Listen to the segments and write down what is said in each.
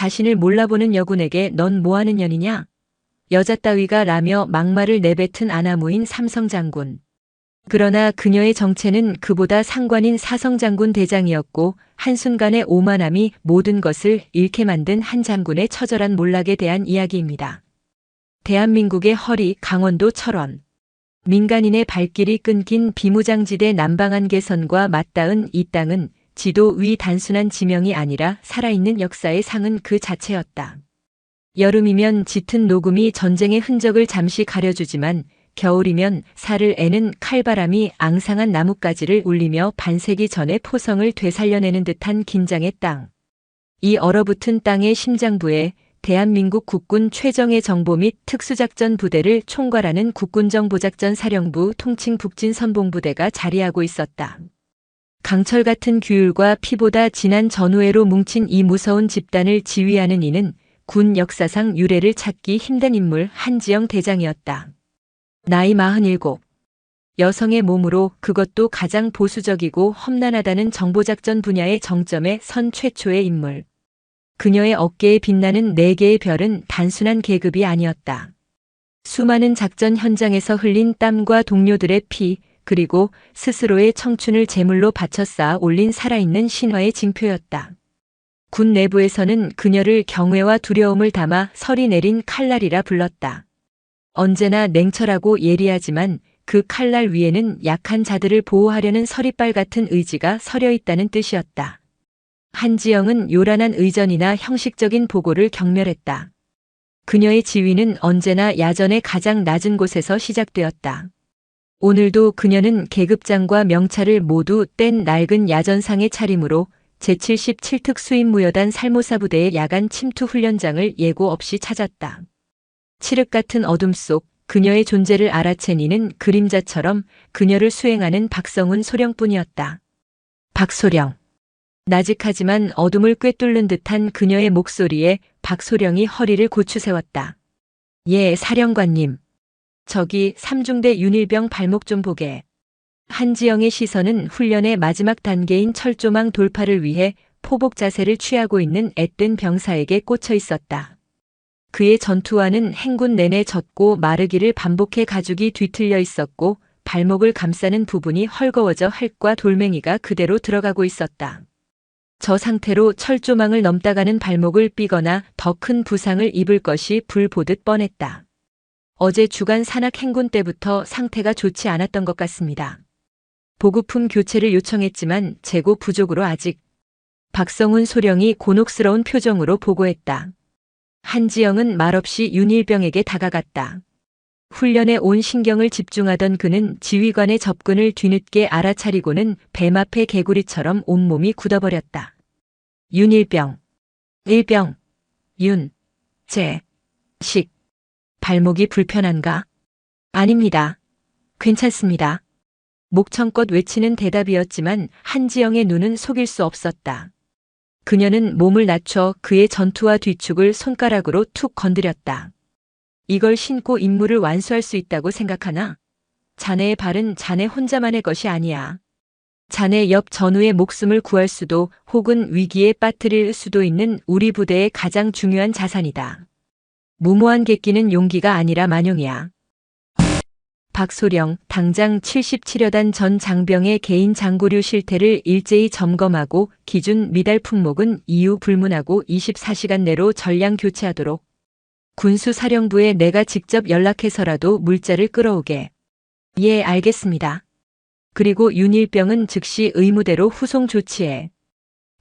자신을 몰라보는 여군에게 넌 뭐하는 년이냐? 여자 따위가 라며 막말을 내뱉은 아나무인 삼성장군. 그러나 그녀의 정체는 그보다 상관인 사성장군 대장이었고 한순간의 오만함이 모든 것을 잃게 만든 한 장군의 처절한 몰락에 대한 이야기입니다. 대한민국의 허리 강원도 철원. 민간인의 발길이 끊긴 비무장지대 남방한계선과 맞닿은 이 땅은 지도 위 단순한 지명이 아니라 살아있는 역사의 상은 그 자체였다. 여름이면 짙은 녹음이 전쟁의 흔적을 잠시 가려주지만 겨울이면 살을 애는 칼바람이 앙상한 나뭇가지를 울리며 반세기 전의 포성을 되살려내는 듯한 긴장의 땅. 이 얼어붙은 땅의 심장부에 대한민국 국군 최정예 정보 및 특수작전 부대를 총괄하는 국군정보작전 사령부 통칭 북진선봉부대가 자리하고 있었다. 강철 같은 규율과 피보다 진한 전우애로 뭉친 이 무서운 집단을 지휘하는 이는 군 역사상 유례를 찾기 힘든 인물 한지영 대장이었다. 나이 47. 여성의 몸으로 그것도 가장 보수적이고 험난하다는 정보작전 분야의 정점에 선 최초의 인물. 그녀의 어깨에 빛나는 4개의 별은 단순한 계급이 아니었다. 수많은 작전 현장에서 흘린 땀과 동료들의 피, 그리고 스스로의 청춘을 제물로 바쳐 쌓아 올린 살아있는 신화의 징표였다. 군 내부에서는 그녀를 경외와 두려움을 담아 설이 내린 칼날이라 불렀다. 언제나 냉철하고 예리하지만 그 칼날 위에는 약한 자들을 보호하려는 서리빨 같은 의지가 서려 있다는 뜻이었다. 한지영은 요란한 의전이나 형식적인 보고를 경멸했다. 그녀의 지위는 언제나 야전의 가장 낮은 곳에서 시작되었다. 오늘도 그녀는 계급장과 명찰을 모두 뗀 낡은 야전상의 차림으로 제77특 수임무여단 살모사부대의 야간 침투 훈련장을 예고 없이 찾았다. 칠흑 같은 어둠 속 그녀의 존재를 알아챈 이는 그림자처럼 그녀를 수행하는 박성훈 소령뿐이었다. 박소령. 나직하지만 어둠을 꿰뚫는 듯한 그녀의 목소리에 박소령이 허리를 고추세웠다. 예, 사령관님. 저기 삼중대 윤일병 발목 좀 보게. 한지영의 시선은 훈련의 마지막 단계인 철조망 돌파를 위해 포복 자세를 취하고 있는 앳된 병사에게 꽂혀 있었다. 그의 전투화는 행군 내내 젖고 마르기를 반복해 가죽이 뒤틀려 있었고 발목을 감싸는 부분이 헐거워져 할과 돌멩이가 그대로 들어가고 있었다. 저 상태로 철조망을 넘다가는 발목을 삐거나 더 큰 부상을 입을 것이 불보듯 뻔했다. 어제 주간 산악 행군 때부터 상태가 좋지 않았던 것 같습니다. 보급품 교체를 요청했지만 재고 부족으로 아직. 박성훈 소령이 곤혹스러운 표정으로 보고했다. 한지영은 말없이 윤일병에게 다가갔다. 훈련에 온 신경을 집중하던 그는 지휘관의 접근을 뒤늦게 알아차리고는 뱀 앞의 개구리처럼 온몸이 굳어버렸다. 윤일병. 일병. 윤. 제. 식. 발목이 불편한가? 아닙니다. 괜찮습니다. 목청껏 외치는 대답이었지만 한지영의 눈은 속일 수 없었다. 그녀는 몸을 낮춰 그의 전투화 뒤축을 손가락으로 툭 건드렸다. 이걸 신고 임무를 완수할 수 있다고 생각하나? 자네의 발은 자네 혼자만의 것이 아니야. 자네 옆 전우의 목숨을 구할 수도 혹은 위기에 빠뜨릴 수도 있는 우리 부대의 가장 중요한 자산이다. 무모한 객기는 용기가 아니라 만용이야. 박소령, 당장 77여단 전 장병의 개인 장고류 실태를 일제히 점검하고 기준 미달 품목은 이유 불문하고 24시간 내로 전량 교체하도록. 군수사령부에 내가 직접 연락해서라도 물자를 끌어오게. 예, 알겠습니다. 그리고 윤일병은 즉시 의무대로 후송 조치해.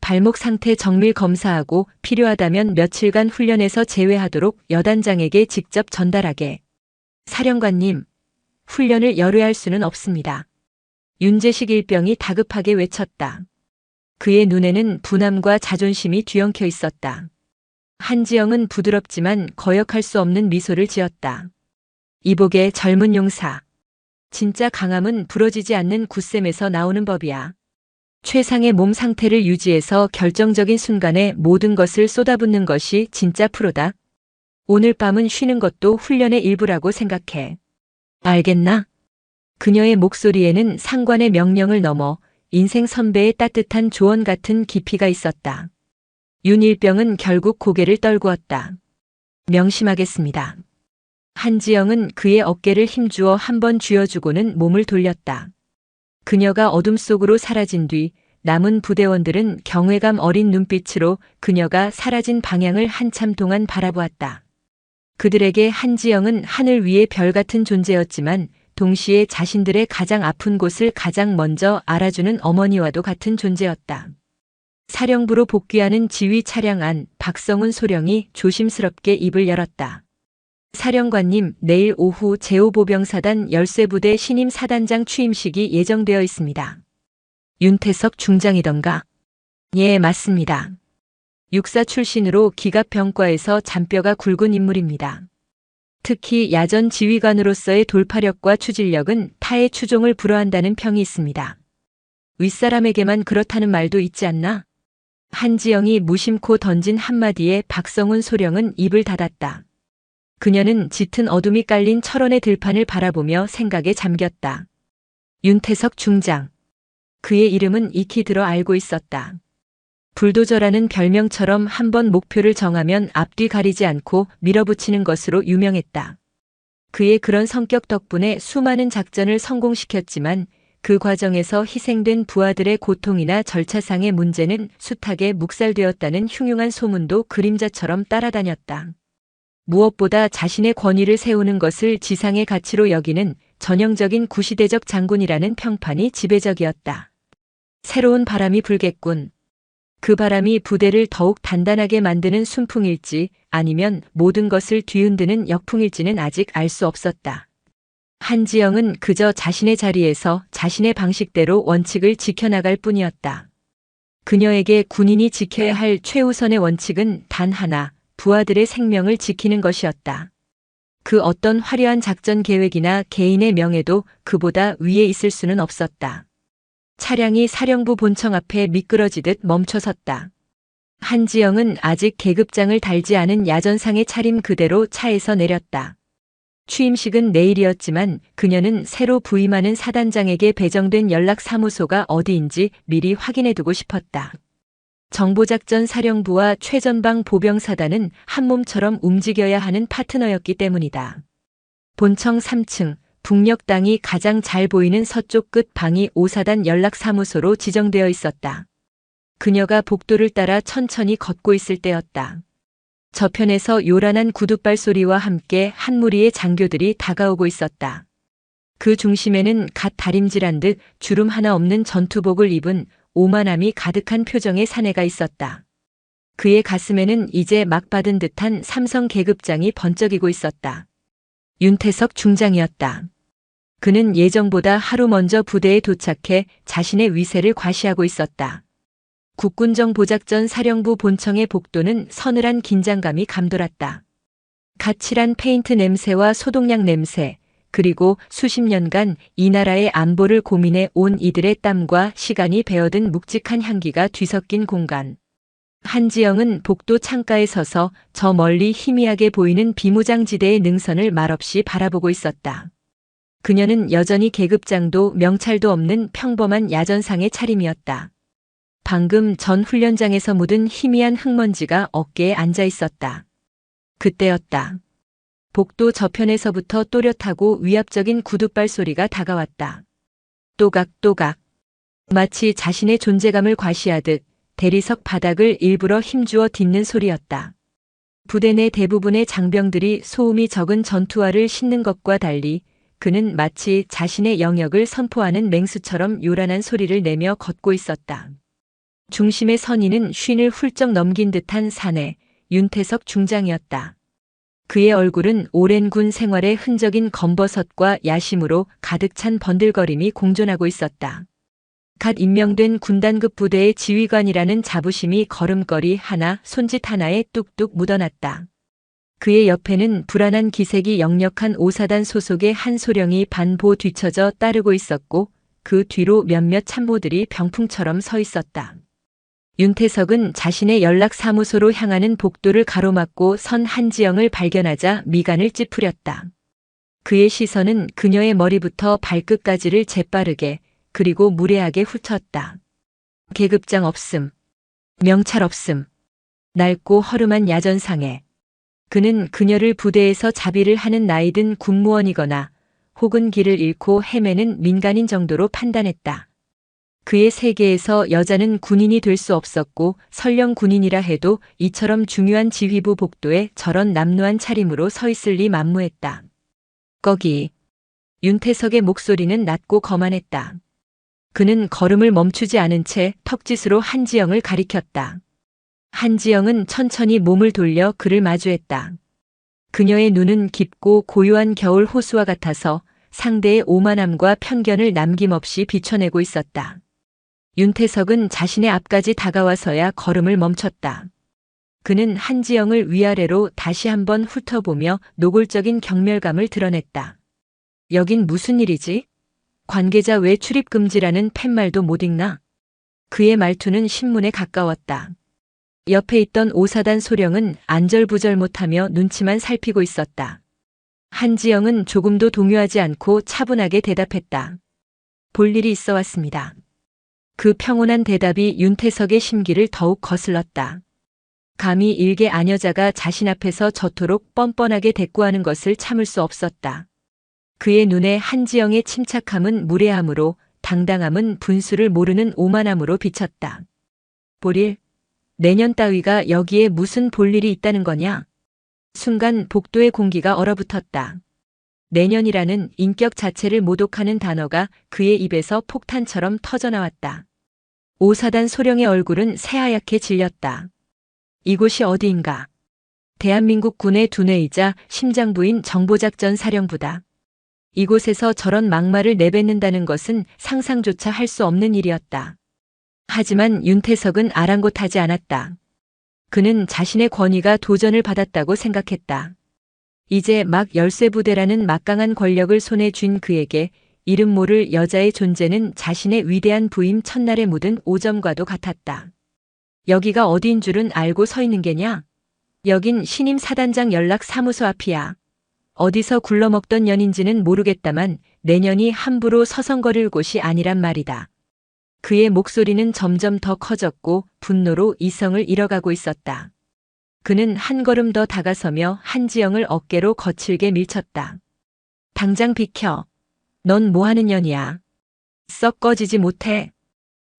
발목 상태 정밀 검사하고 필요하다면 며칠간 훈련에서 제외하도록 여단장에게 직접 전달하게. 사령관님, 훈련을 열회할 수는 없습니다. 윤재식 일병이 다급하게 외쳤다. 그의 눈에는 분함과 자존심이 뒤엉켜 있었다. 한지영은 부드럽지만 거역할 수 없는 미소를 지었다. 이복의 젊은 용사. 진짜 강함은 부러지지 않는 굳셈에서 나오는 법이야. 최상의 몸 상태를 유지해서 결정적인 순간에 모든 것을 쏟아붓는 것이 진짜 프로다. 오늘 밤은 쉬는 것도 훈련의 일부라고 생각해. 알겠나? 그녀의 목소리에는 상관의 명령을 넘어 인생 선배의 따뜻한 조언 같은 깊이가 있었다. 윤일병은 결국 고개를 떨구었다. 명심하겠습니다. 한지영은 그의 어깨를 힘주어 한번 쥐어주고는 몸을 돌렸다. 그녀가 어둠 속으로 사라진 뒤 남은 부대원들은 경외감 어린 눈빛으로 그녀가 사라진 방향을 한참 동안 바라보았다. 그들에게 한지영은 하늘 위의 별 같은 존재였지만 동시에 자신들의 가장 아픈 곳을 가장 먼저 알아주는 어머니와도 같은 존재였다. 사령부로 복귀하는 지휘 차량 안 박성훈 소령이 조심스럽게 입을 열었다. 사령관님, 내일 오후 제5보병사단 열쇠부대 신임 사단장 취임식이 예정되어 있습니다. 윤태석 중장이던가? 예, 맞습니다. 육사 출신으로 기갑병과에서 잔뼈가 굵은 인물입니다. 특히 야전 지휘관으로서의 돌파력과 추진력은 타의 추종을 불허한다는 평이 있습니다. 윗사람에게만 그렇다는 말도 있지 않나? 한지영이 무심코 던진 한마디에 박성훈 소령은 입을 닫았다. 그녀는 짙은 어둠이 깔린 철원의 들판을 바라보며 생각에 잠겼다. 윤태석 중장. 그의 이름은 익히 들어 알고 있었다. 불도저라는 별명처럼 한번 목표를 정하면 앞뒤 가리지 않고 밀어붙이는 것으로 유명했다. 그의 그런 성격 덕분에 수많은 작전을 성공시켰지만 그 과정에서 희생된 부하들의 고통이나 절차상의 문제는 숱하게 묵살되었다는 흉흉한 소문도 그림자처럼 따라다녔다. 무엇보다 자신의 권위를 세우는 것을 지상의 가치로 여기는 전형적인 구시대적 장군이라는 평판이 지배적이었다. 새로운 바람이 불겠군. 그 바람이 부대를 더욱 단단하게 만드는 순풍일지 아니면 모든 것을 뒤흔드는 역풍일지는 아직 알 수 없었다. 한지영은 그저 자신의 자리에서 자신의 방식대로 원칙을 지켜나갈 뿐이었다. 그녀에게 군인이 지켜야 할 최우선의 원칙은 단 하나, 부하들의 생명을 지키는 것이었다. 그 어떤 화려한 작전 계획이나 개인의 명예도 그보다 위에 있을 수는 없었다. 차량이 사령부 본청 앞에 미끄러지듯 멈춰섰다. 한지영은 아직 계급장을 달지 않은 야전상의 차림 그대로 차에서 내렸다. 취임식은 내일이었지만 그녀는 새로 부임하는 사단장에게 배정된 연락사무소가 어디인지 미리 확인해두고 싶었다. 정보작전 사령부와 최전방 보병사단은 한몸처럼 움직여야 하는 파트너였기 때문이다. 본청 3층, 북녘 땅이 가장 잘 보이는 서쪽 끝 방이 5사단 연락사무소로 지정되어 있었다. 그녀가 복도를 따라 천천히 걷고 있을 때였다. 저편에서 요란한 구둣발 소리와 함께 한 무리의 장교들이 다가오고 있었다. 그 중심에는 갓 다림질한 듯 주름 하나 없는 전투복을 입은 오만함이 가득한 표정의 사내가 있었다. 그의 가슴에는 이제 막 받은 듯한 삼성 계급장이 번쩍이고 있었다. 윤태석 중장이었다. 그는 예정보다 하루 먼저 부대에 도착해 자신의 위세를 과시하고 있었다. 국군정보작전 사령부 본청의 복도는 서늘한 긴장감이 감돌았다. 가칠한 페인트 냄새와 소독약 냄새, 그리고 수십 년간 이 나라의 안보를 고민해 온 이들의 땀과 시간이 배어든 묵직한 향기가 뒤섞인 공간. 한지영은 복도 창가에 서서 저 멀리 희미하게 보이는 비무장지대의 능선을 말없이 바라보고 있었다. 그녀는 여전히 계급장도 명찰도 없는 평범한 야전상의 차림이었다. 방금 전 훈련장에서 묻은 희미한 흙먼지가 어깨에 앉아 있었다. 그때였다. 복도 저편에서부터 또렷하고 위압적인 구둣발 소리가 다가왔다. 또각또각. 마치 자신의 존재감을 과시하듯 대리석 바닥을 일부러 힘주어 딛는 소리였다. 부대 내 대부분의 장병들이 소음이 적은 전투화를 신는 것과 달리 그는 마치 자신의 영역을 선포하는 맹수처럼 요란한 소리를 내며 걷고 있었다. 중심의 선인은 쉰을 훌쩍 넘긴 듯한 사내, 윤태석 중장이었다. 그의 얼굴은 오랜 군 생활의 흔적인 검버섯과 야심으로 가득 찬 번들거림이 공존하고 있었다. 갓 임명된 군단급 부대의 지휘관이라는 자부심이 걸음걸이 하나, 손짓 하나에 뚝뚝 묻어났다. 그의 옆에는 불안한 기색이 역력한 5사단 소속의 한 소령이 반보 뒤처져 따르고 있었고 그 뒤로 몇몇 참모들이 병풍처럼 서 있었다. 윤태석은 자신의 연락사무소로 향하는 복도를 가로막고 선 한지영을 발견하자 미간을 찌푸렸다. 그의 시선은 그녀의 머리부터 발끝까지를 재빠르게 그리고 무례하게 훑었다. 계급장 없음. 명찰 없음. 낡고 허름한 야전상에. 그는 그녀를 부대에서 자비를 하는 나이든 군무원이거나 혹은 길을 잃고 헤매는 민간인 정도로 판단했다. 그의 세계에서 여자는 군인이 될 수 없었고 설령 군인이라 해도 이처럼 중요한 지휘부 복도에 저런 남루한 차림으로 서 있을 리 만무했다. 거기. 윤태석의 목소리는 낮고 거만했다. 그는 걸음을 멈추지 않은 채 턱짓으로 한지영을 가리켰다. 한지영은 천천히 몸을 돌려 그를 마주했다. 그녀의 눈은 깊고 고요한 겨울 호수와 같아서 상대의 오만함과 편견을 남김없이 비춰내고 있었다. 윤태석은 자신의 앞까지 다가와서야 걸음을 멈췄다. 그는 한지영을 위아래로 다시 한번 훑어보며 노골적인 경멸감을 드러냈다. 여긴 무슨 일이지? 관계자 외 출입 금지라는 팻말도 못 읽나? 그의 말투는 신문에 가까웠다. 옆에 있던 오사단 소령은 안절부절 못하며 눈치만 살피고 있었다. 한지영은 조금도 동요하지 않고 차분하게 대답했다. 볼 일이 있어 왔습니다. 그 평온한 대답이 윤태석의 심기를 더욱 거슬렀다. 감히 일개 아녀자가 자신 앞에서 저토록 뻔뻔하게 대꾸하는 것을 참을 수 없었다. 그의 눈에 한지영의 침착함은 무례함으로 당당함은 분수를 모르는 오만함으로 비쳤다. 볼일? 내년 따위가 여기에 무슨 볼 일이 있다는 거냐? 순간 복도의 공기가 얼어붙었다. 내년이라는 인격 자체를 모독하는 단어가 그의 입에서 폭탄처럼 터져나왔다. 오사단 소령의 얼굴은 새하얗게 질렸다. 이곳이 어디인가? 대한민국 군의 두뇌이자 심장부인 정보작전 사령부다. 이곳에서 저런 막말을 내뱉는다는 것은 상상조차 할 수 없는 일이었다. 하지만 윤태석은 아랑곳하지 않았다. 그는 자신의 권위가 도전을 받았다고 생각했다. 이제 막 열쇠부대라는 막강한 권력을 손에 쥔 그에게 이름 모를 여자의 존재는 자신의 위대한 부임 첫날에 묻은 오점과도 같았다. 여기가 어디인 줄은 알고 서 있는 게냐? 여긴 신임 사단장 연락 사무소 앞이야. 어디서 굴러먹던 년인지는 모르겠다만 내년이 함부로 서성거릴 곳이 아니란 말이다. 그의 목소리는 점점 더 커졌고 분노로 이성을 잃어가고 있었다. 그는 한 걸음 더 다가서며 한지영을 어깨로 거칠게 밀쳤다. 당장 비켜. 넌 뭐하는 년이야. 썩 꺼지지 못해.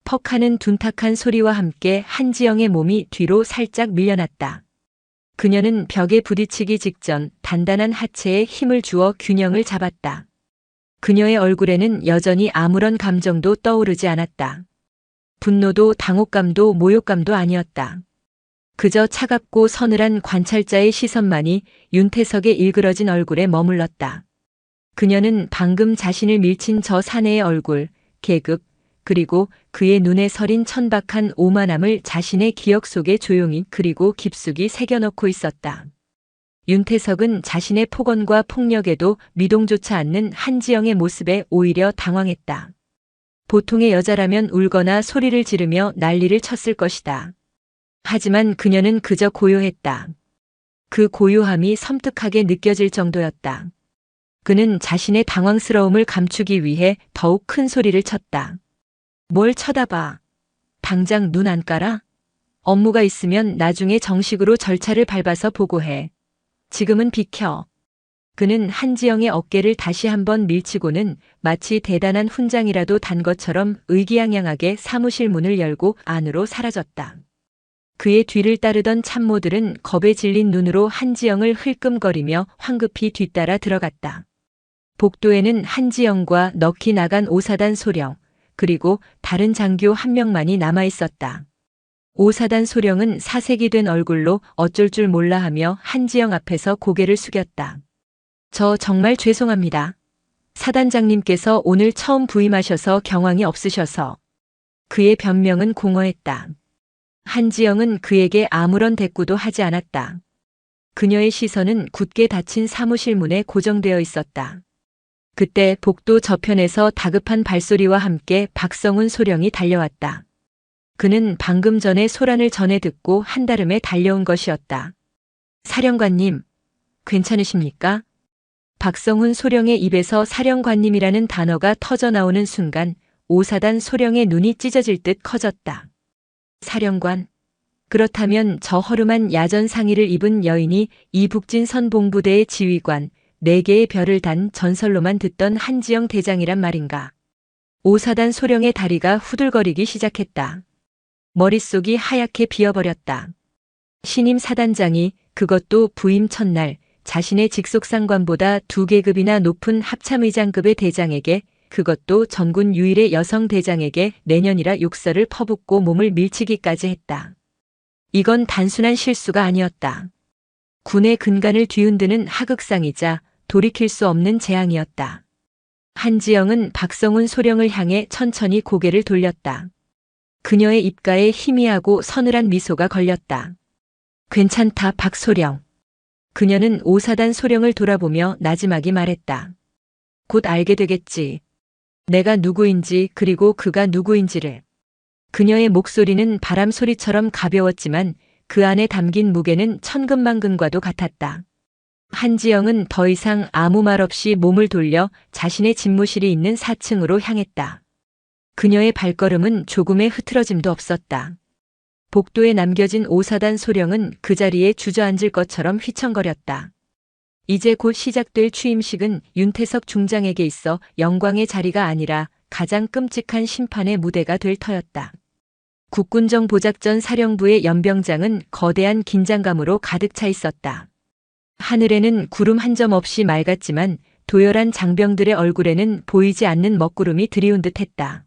퍽 하는 둔탁한 소리와 함께 한지영의 몸이 뒤로 살짝 밀려났다. 그녀는 벽에 부딪히기 직전 단단한 하체에 힘을 주어 균형을 잡았다. 그녀의 얼굴에는 여전히 아무런 감정도 떠오르지 않았다. 분노도 당혹감도 모욕감도 아니었다. 그저 차갑고 서늘한 관찰자의 시선만이 윤태석의 일그러진 얼굴에 머물렀다. 그녀는 방금 자신을 밀친 저 사내의 얼굴, 계급, 그리고 그의 눈에 서린 천박한 오만함을 자신의 기억 속에 조용히 그리고 깊숙이 새겨넣고 있었다. 윤태석은 자신의 폭언과 폭력에도 미동조차 않는 한지영의 모습에 오히려 당황했다. 보통의 여자라면 울거나 소리를 지르며 난리를 쳤을 것이다. 하지만 그녀는 그저 고요했다. 그 고요함이 섬뜩하게 느껴질 정도였다. 그는 자신의 당황스러움을 감추기 위해 더욱 큰 소리를 쳤다. 뭘 쳐다봐. 당장 눈 안 깔아? 업무가 있으면 나중에 정식으로 절차를 밟아서 보고해. 지금은 비켜. 그는 한지영의 어깨를 다시 한번 밀치고는 마치 대단한 훈장이라도 단 것처럼 의기양양하게 사무실 문을 열고 안으로 사라졌다. 그의 뒤를 따르던 참모들은 겁에 질린 눈으로 한지영을 흘끔거리며 황급히 뒤따라 들어갔다. 복도에는 한지영과 넋이 나간 오사단 소령, 그리고 다른 장교 한 명만이 남아 있었다. 오사단 소령은 사색이 된 얼굴로 어쩔 줄 몰라 하며 한지영 앞에서 고개를 숙였다. 저 정말 죄송합니다. 사단장님께서 오늘 처음 부임하셔서 경황이 없으셔서. 그의 변명은 공허했다. 한지영은 그에게 아무런 대꾸도 하지 않았다. 그녀의 시선은 굳게 닫힌 사무실 문에 고정되어 있었다. 그때 복도 저편에서 다급한 발소리와 함께 박성훈 소령이 달려왔다. 그는 방금 전에 소란을 전해 듣고 한달음에 달려온 것이었다. 사령관님, 괜찮으십니까? 박성훈 소령의 입에서 사령관님이라는 단어가 터져나오는 순간 오사단 소령의 눈이 찢어질 듯 커졌다. 사령관, 그렇다면 저 허름한 야전 상의를 입은 여인이 이 북진선 봉부대의 지휘관, 4개의 별을 단 전설로만 듣던 한지영 대장이란 말인가. 오사단 소령의 다리가 후들거리기 시작했다. 머릿속이 하얗게 비어버렸다. 신임 사단장이, 그것도 부임 첫날, 자신의 직속상관보다 2계급이나 높은 합참의장급의 대장에게, 그것도 전군 유일의 여성 대장에게 내년이라 욕설을 퍼붓고 몸을 밀치기까지 했다. 이건 단순한 실수가 아니었다. 군의 근간을 뒤흔드는 하극상이자 돌이킬 수 없는 재앙이었다. 한지영은 박성훈 소령을 향해 천천히 고개를 돌렸다. 그녀의 입가에 희미하고 서늘한 미소가 걸렸다. 괜찮다, 박소령. 그녀는 오사단 소령을 돌아보며 나지막이 말했다. 곧 알게 되겠지. 내가 누구인지, 그리고 그가 누구인지를. 그녀의 목소리는 바람 소리처럼 가벼웠지만 그 안에 담긴 무게는 천근만근과도 같았다. 한지영은 더 이상 아무 말 없이 몸을 돌려 자신의 집무실이 있는 4층으로 향했다. 그녀의 발걸음은 조금의 흐트러짐도 없었다. 복도에 남겨진 오사단 소령은 그 자리에 주저앉을 것처럼 휘청거렸다. 이제 곧 시작될 취임식은 윤태석 중장에게 있어 영광의 자리가 아니라 가장 끔찍한 심판의 무대가 될 터였다. 국군정보작전 사령부의 연병장은 거대한 긴장감으로 가득 차 있었다. 하늘에는 구름 한 점 없이 맑았지만 도열한 장병들의 얼굴에는 보이지 않는 먹구름이 드리운 듯했다.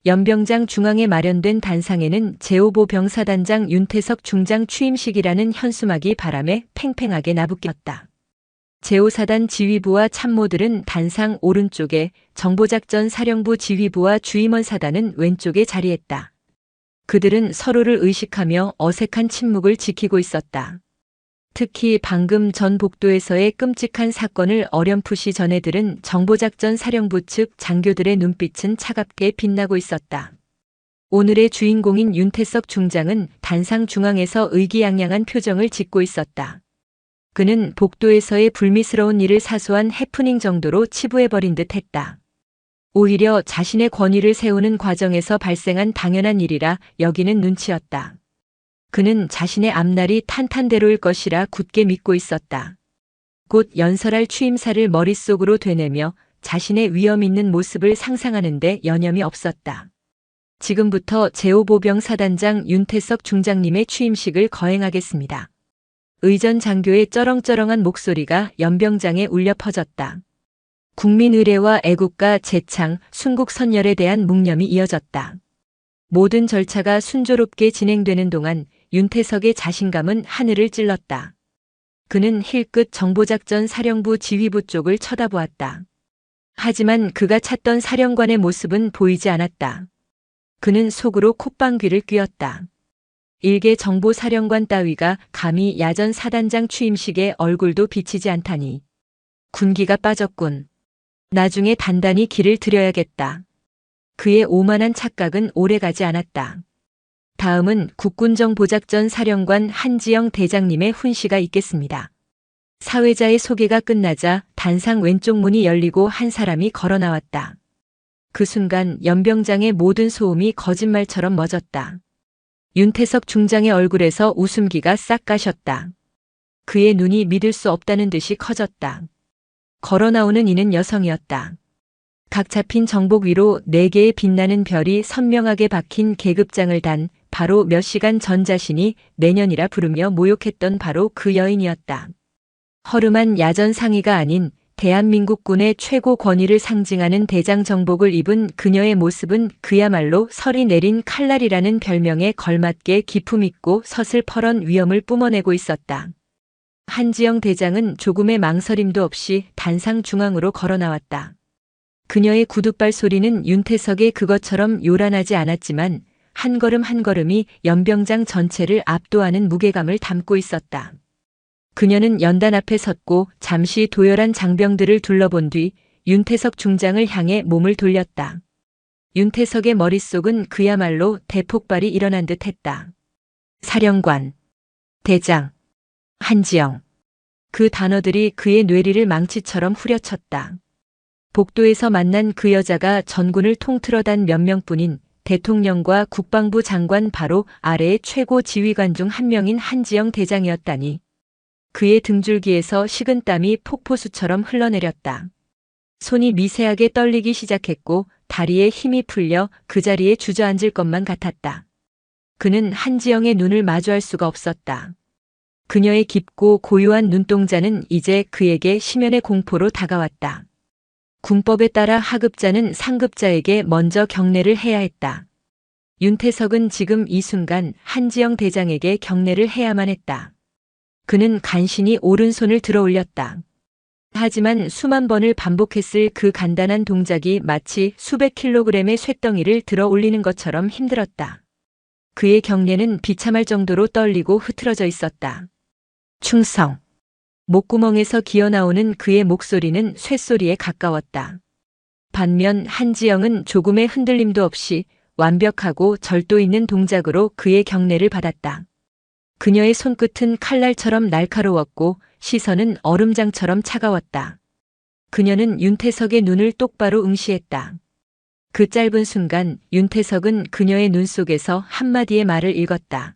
연병장 중앙에 마련된 단상에는 제5보 병사단장 윤태석 중장 취임식이라는 현수막이 바람에 팽팽하게 나부꼈다. 제5사단 지휘부와 참모들은 단상 오른쪽에, 정보작전 사령부 지휘부와 주임원 사단은 왼쪽에 자리했다. 그들은 서로를 의식하며 어색한 침묵을 지키고 있었다. 특히 방금 전 복도에서의 끔찍한 사건을 어렴풋이 전해들은 정보작전 사령부 측 장교들의 눈빛은 차갑게 빛나고 있었다. 오늘의 주인공인 윤태석 중장은 단상 중앙에서 의기양양한 표정을 짓고 있었다. 그는 복도에서의 불미스러운 일을 사소한 해프닝 정도로 치부해버린 듯 했다. 오히려 자신의 권위를 세우는 과정에서 발생한 당연한 일이라 여기는 눈치였다. 그는 자신의 앞날이 탄탄대로일 것이라 굳게 믿고 있었다. 곧 연설할 취임사를 머릿속으로 되뇌며 자신의 위험 있는 모습을 상상하는데 여념이 없었다. 지금부터 제5보병 사단장 윤태석 중장님의 취임식을 거행하겠습니다. 의전 장교의 쩌렁쩌렁한 목소리가 연병장에 울려 퍼졌다. 국민 의례와 애국가 제창, 순국선열에 대한 묵념이 이어졌다. 모든 절차가 순조롭게 진행되는 동안 윤태석의 자신감은 하늘을 찔렀다. 그는 힐끗 정보작전 사령부 지휘부 쪽을 쳐다보았다. 하지만 그가 찾던 사령관의 모습은 보이지 않았다. 그는 속으로 콧방귀를 뀌었다. 일개 정보사령관 따위가 감히 야전 사단장 취임식에 얼굴도 비치지 않다니. 군기가 빠졌군. 나중에 단단히 길을 들여야겠다. 그의 오만한 착각은 오래가지 않았다. 다음은 국군정보작전 사령관 한지영 대장님의 훈시가 있겠습니다. 사회자의 소개가 끝나자 단상 왼쪽 문이 열리고 한 사람이 걸어 나왔다. 그 순간 연병장의 모든 소음이 거짓말처럼 멎었다. 윤태석 중장의 얼굴에서 웃음기가 싹 가셨다. 그의 눈이 믿을 수 없다는 듯이 커졌다. 걸어 나오는 이는 여성이었다. 각 잡힌 정복 위로 4개의 빛나는 별이 선명하게 박힌 계급장을 단 바로 몇 시간 전 자신이 내년이라 부르며 모욕했던 바로 그 여인이었다. 허름한 야전 상의가 아닌 대한민국군의 최고 권위를 상징하는 대장 정복을 입은 그녀의 모습은 그야말로 설이 내린 칼날이라는 별명에 걸맞게 기품 있고 서슬퍼런 위엄을 뿜어내고 있었다. 한지영 대장은 조금의 망설임도 없이 단상 중앙으로 걸어 나왔다. 그녀의 구둣발 소리는 윤태석의 그것처럼 요란하지 않았지만 한 걸음 한 걸음이 연병장 전체를 압도하는 무게감을 담고 있었다. 그녀는 연단 앞에 섰고 잠시 도열한 장병들을 둘러본 뒤 윤태석 중장을 향해 몸을 돌렸다. 윤태석의 머릿속은 그야말로 대폭발이 일어난 듯 했다. 사령관, 대장, 한지영. 그 단어들이 그의 뇌리를 망치처럼 후려쳤다. 복도에서 만난 그 여자가 전군을 통틀어 단 몇 명뿐인 대통령과 국방부 장관 바로 아래의 최고 지휘관 중 한 명인 한지영 대장이었다니. 그의 등줄기에서 식은땀이 폭포수처럼 흘러내렸다. 손이 미세하게 떨리기 시작했고 다리에 힘이 풀려 그 자리에 주저앉을 것만 같았다. 그는 한지영의 눈을 마주할 수가 없었다. 그녀의 깊고 고요한 눈동자는 이제 그에게 심연의 공포로 다가왔다. 군법에 따라 하급자는 상급자에게 먼저 경례를 해야 했다. 윤태석은 지금 이 순간 한지영 대장에게 경례를 해야만 했다. 그는 간신히 오른손을 들어 올렸다. 하지만 수만 번을 반복했을 그 간단한 동작이 마치 수백 킬로그램의 쇳덩이를 들어 올리는 것처럼 힘들었다. 그의 경례는 비참할 정도로 떨리고 흐트러져 있었다. 충성. 목구멍에서 기어나오는 그의 목소리는 쇳소리에 가까웠다. 반면 한지영은 조금의 흔들림도 없이 완벽하고 절도 있는 동작으로 그의 경례를 받았다. 그녀의 손끝은 칼날처럼 날카로웠고 시선은 얼음장처럼 차가웠다. 그녀는 윤태석의 눈을 똑바로 응시했다. 그 짧은 순간 윤태석은 그녀의 눈 속에서 한마디의 말을 읽었다.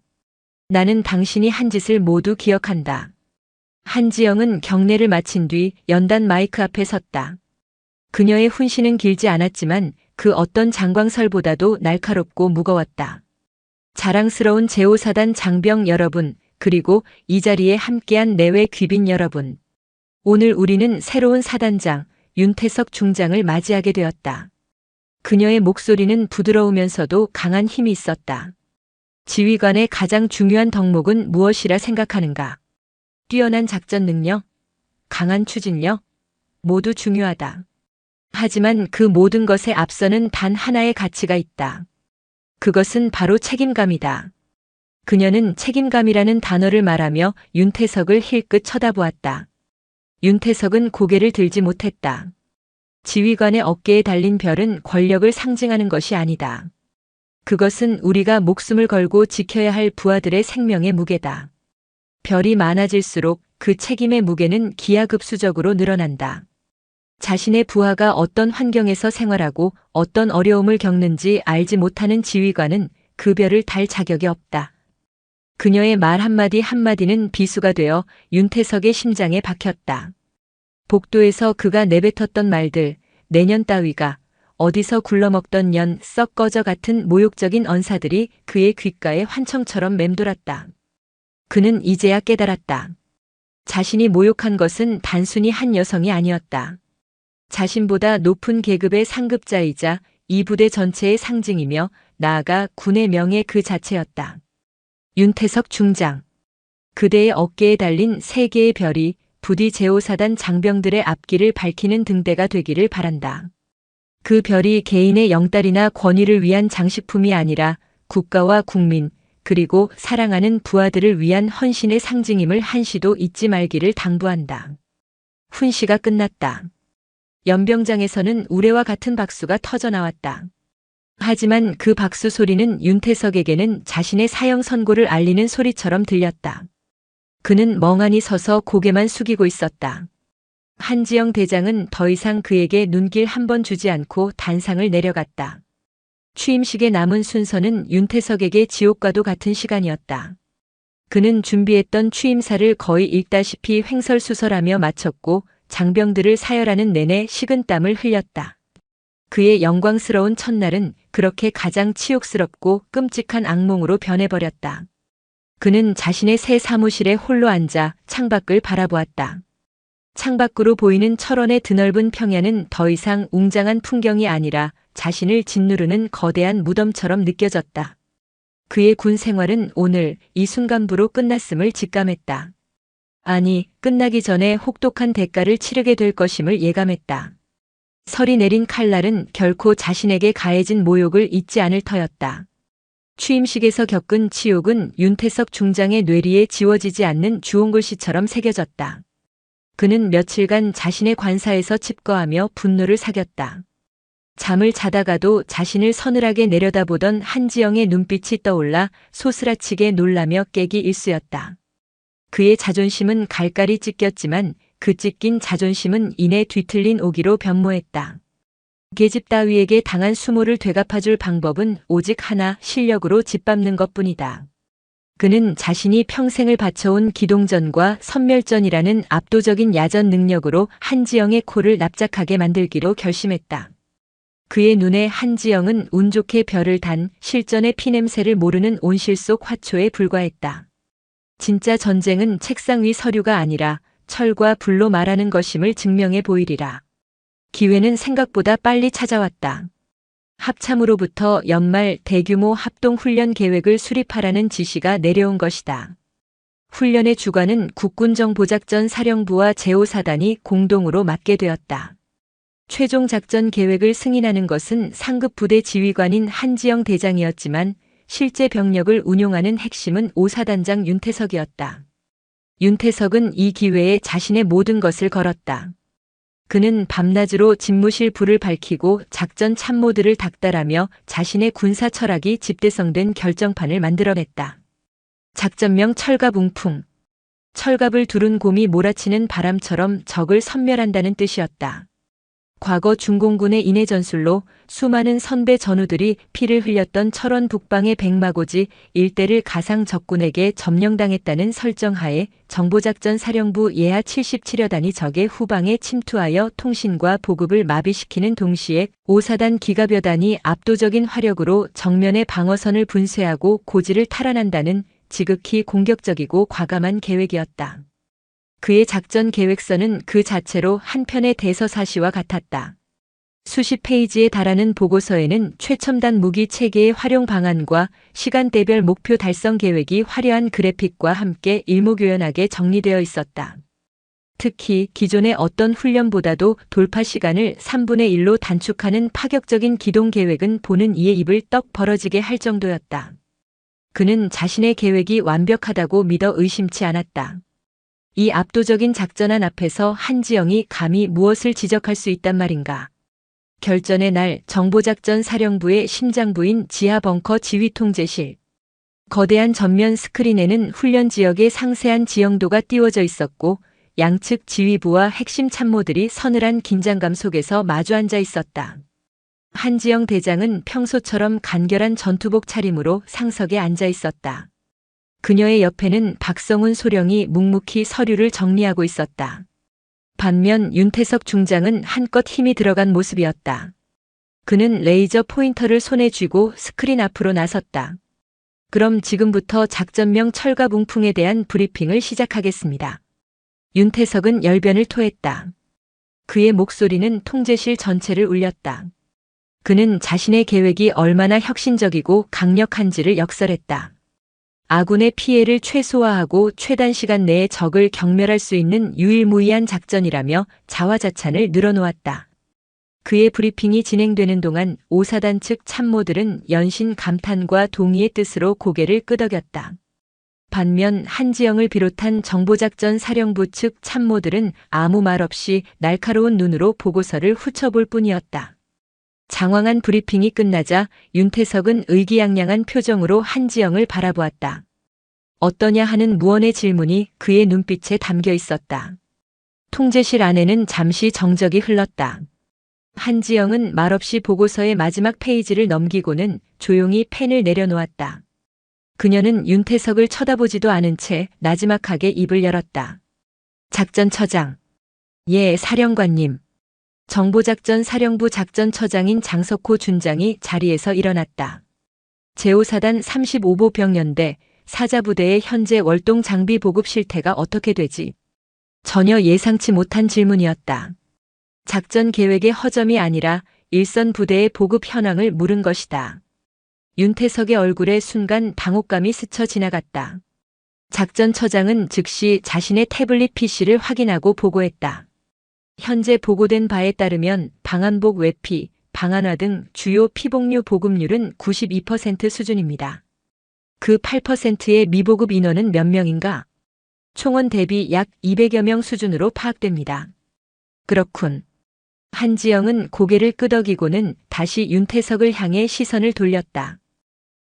나는 당신이 한 짓을 모두 기억한다. 한지영은 경례를 마친 뒤 연단 마이크 앞에 섰다. 그녀의 훈시는 길지 않았지만 그 어떤 장광설보다도 날카롭고 무거웠다. 자랑스러운 제5사단 장병 여러분, 그리고 이 자리에 함께한 내외 귀빈 여러분. 오늘 우리는 새로운 사단장 윤태석 중장을 맞이하게 되었다. 그녀의 목소리는 부드러우면서도 강한 힘이 있었다. 지휘관의 가장 중요한 덕목은 무엇이라 생각하는가? 뛰어난 작전 능력, 강한 추진력, 모두 중요하다. 하지만 그 모든 것에 앞서는 단 하나의 가치가 있다. 그것은 바로 책임감이다. 그녀는 책임감이라는 단어를 말하며 윤태석을 힐끗 쳐다보았다. 윤태석은 고개를 들지 못했다. 지휘관의 어깨에 달린 별은 권력을 상징하는 것이 아니다. 그것은 우리가 목숨을 걸고 지켜야 할 부하들의 생명의 무게다. 별이 많아질수록 그 책임의 무게는 기하급수적으로 늘어난다. 자신의 부하가 어떤 환경에서 생활하고 어떤 어려움을 겪는지 알지 못하는 지휘관은 그 별을 달 자격이 없다. 그녀의 말 한마디 한마디는 비수가 되어 윤태석의 심장에 박혔다. 복도에서 그가 내뱉었던 말들, 내년 따위가, 어디서 굴러먹던 년, 썩 꺼져 같은 모욕적인 언사들이 그의 귓가에 환청처럼 맴돌았다. 그는 이제야 깨달았다. 자신이 모욕한 것은 단순히 한 여성이 아니었다. 자신보다 높은 계급의 상급자이자 이 부대 전체의 상징이며 나아가 군의 명예 그 자체였다. 윤태석 중장. 그대의 어깨에 달린 세 개의 별이 부디 제5사단 장병들의 앞길을 밝히는 등대가 되기를 바란다. 그 별이 개인의 영달이나 권위를 위한 장식품이 아니라 국가와 국민, 그리고 사랑하는 부하들을 위한 헌신의 상징임을 한시도 잊지 말기를 당부한다. 훈시가 끝났다. 연병장에서는 우레와 같은 박수가 터져나왔다. 하지만 그 박수 소리는 윤태석에게는 자신의 사형 선고를 알리는 소리처럼 들렸다. 그는 멍하니 서서 고개만 숙이고 있었다. 한지영 대장은 더 이상 그에게 눈길 한 번 주지 않고 단상을 내려갔다. 취임식에 남은 순서는 윤태석에게 지옥과도 같은 시간이었다. 그는 준비했던 취임사를 거의 읽다시피 횡설수설하며 마쳤고 장병들을 사열하는 내내 식은땀을 흘렸다. 그의 영광스러운 첫날은 그렇게 가장 치욕스럽고 끔찍한 악몽으로 변해버렸다. 그는 자신의 새 사무실에 홀로 앉아 창밖을 바라보았다. 창밖으로 보이는 철원의 드넓은 평야는 더 이상 웅장한 풍경이 아니라 자신을 짓누르는 거대한 무덤처럼 느껴졌다. 그의 군 생활은 오늘 이 순간부로 끝났음을 직감했다. 아니, 끝나기 전에 혹독한 대가를 치르게 될 것임을 예감했다. 설이 내린 칼날은 결코 자신에게 가해진 모욕을 잊지 않을 터였다. 취임식에서 겪은 치욕은 윤태석 중장의 뇌리에 지워지지 않는 주홍글씨처럼 새겨졌다. 그는 며칠간 자신의 관사에서 칩거하며 분노를 사겼다. 잠을 자다가도 자신을 서늘하게 내려다보던 한지영의 눈빛이 떠올라 소스라치게 놀라며 깨기 일쑤였다. 그의 자존심은 갈갈이 찢겼지만 그 찢긴 자존심은 이내 뒤틀린 오기로 변모했다. 계집 따위에게 당한 수모를 되갚아줄 방법은 오직 하나, 실력으로 짓밟는 것뿐이다. 그는 자신이 평생을 바쳐온 기동전과 선멸전이라는 압도적인 야전 능력으로 한지영의 코를 납작하게 만들기로 결심했다. 그의 눈에 한지영은 운 좋게 별을 단 실전의 피냄새를 모르는 온실 속 화초에 불과했다. 진짜 전쟁은 책상 위 서류가 아니라 철과 불로 말하는 것임을 증명해 보이리라. 기회는 생각보다 빨리 찾아왔다. 합참으로부터 연말 대규모 합동훈련 계획을 수립하라는 지시가 내려온 것이다. 훈련의 주관은 국군정보작전 사령부와 제5사단이 공동으로 맡게 되었다. 최종 작전 계획을 승인하는 것은 상급 부대 지휘관인 한지영 대장이었지만 실제 병력을 운용하는 핵심은 5사단장 윤태석이었다. 윤태석은 이 기회에 자신의 모든 것을 걸었다. 그는 밤낮으로 집무실 불을 밝히고 작전 참모들을 닥달하며 자신의 군사 철학이 집대성된 결정판을 만들어냈다. 작전명 철갑웅풍. 철갑을 두른 곰이 몰아치는 바람처럼 적을 섬멸한다는 뜻이었다. 과거 중공군의 인해 전술로 수많은 선배 전우들이 피를 흘렸던 철원 북방의 백마고지 일대를 가상 적군에게 점령당했다는 설정하에 정보작전 사령부 예하 77여단이 적의 후방에 침투하여 통신과 보급을 마비시키는 동시에 5사단 기갑여단이 압도적인 화력으로 정면의 방어선을 분쇄하고 고지를 탈환한다는 지극히 공격적이고 과감한 계획이었다. 그의 작전 계획서는 그 자체로 한 편의 대서사시와 같았다. 수십 페이지에 달하는 보고서에는 최첨단 무기 체계의 활용 방안과 시간대별 목표 달성 계획이 화려한 그래픽과 함께 일목요연하게 정리되어 있었다. 특히 기존의 어떤 훈련보다도 돌파 시간을 3분의 1로 단축하는 파격적인 기동 계획은 보는 이의 입을 떡 벌어지게 할 정도였다. 그는 자신의 계획이 완벽하다고 믿어 의심치 않았다. 이 압도적인 작전안 앞에서 한지영이 감히 무엇을 지적할 수 있단 말인가. 결전의 날 정보작전 사령부의 심장부인 지하벙커 지휘통제실. 거대한 전면 스크린에는 훈련 지역의 상세한 지형도가 띄워져 있었고 양측 지휘부와 핵심 참모들이 서늘한 긴장감 속에서 마주 앉아 있었다. 한지영 대장은 평소처럼 간결한 전투복 차림으로 상석에 앉아 있었다. 그녀의 옆에는 박성훈 소령이 묵묵히 서류를 정리하고 있었다. 반면 윤태석 중장은 한껏 힘이 들어간 모습이었다. 그는 레이저 포인터를 손에 쥐고 스크린 앞으로 나섰다. 그럼 지금부터 작전명 철갑웅풍에 대한 브리핑을 시작하겠습니다. 윤태석은 열변을 토했다. 그의 목소리는 통제실 전체를 울렸다. 그는 자신의 계획이 얼마나 혁신적이고 강력한지를 역설했다. 아군의 피해를 최소화하고 최단 시간 내에 적을 경멸할 수 있는 유일무이한 작전이라며 자화자찬을 늘어놓았다. 그의 브리핑이 진행되는 동안 5사단 측 참모들은 연신 감탄과 동의의 뜻으로 고개를 끄덕였다. 반면 한지영을 비롯한 정보작전 사령부 측 참모들은 아무 말 없이 날카로운 눈으로 보고서를 훑어볼 뿐이었다. 장황한 브리핑이 끝나자 윤태석은 의기양양한 표정으로 한지영을 바라보았다. 어떠냐 하는 무언의 질문이 그의 눈빛에 담겨 있었다. 통제실 안에는 잠시 정적이 흘렀다. 한지영은 말없이 보고서의 마지막 페이지를 넘기고는 조용히 펜을 내려놓았다. 그녀는 윤태석을 쳐다보지도 않은 채 나지막하게 입을 열었다. 작전처장. 예, 사령관님. 정보작전 사령부 작전처장인 장석호 준장이 자리에서 일어났다. 제5사단 35보 병연대 사자부대의 현재 월동 장비 보급 실태가 어떻게 되지? 전혀 예상치 못한 질문이었다. 작전 계획의 허점이 아니라 일선 부대의 보급 현황을 물은 것이다. 윤태석의 얼굴에 순간 당혹감이 스쳐 지나갔다. 작전처장은 즉시 자신의 태블릿 PC를 확인하고 보고했다. 현재 보고된 바에 따르면 방한복 외피, 방한화 등 주요 피복류 보급률은 92% 수준입니다. 그 8%의 미보급 인원은 몇 명인가? 총원 대비 약 200여 명 수준으로 파악됩니다. 그렇군. 한지영은 고개를 끄덕이고는 다시 윤태석을 향해 시선을 돌렸다.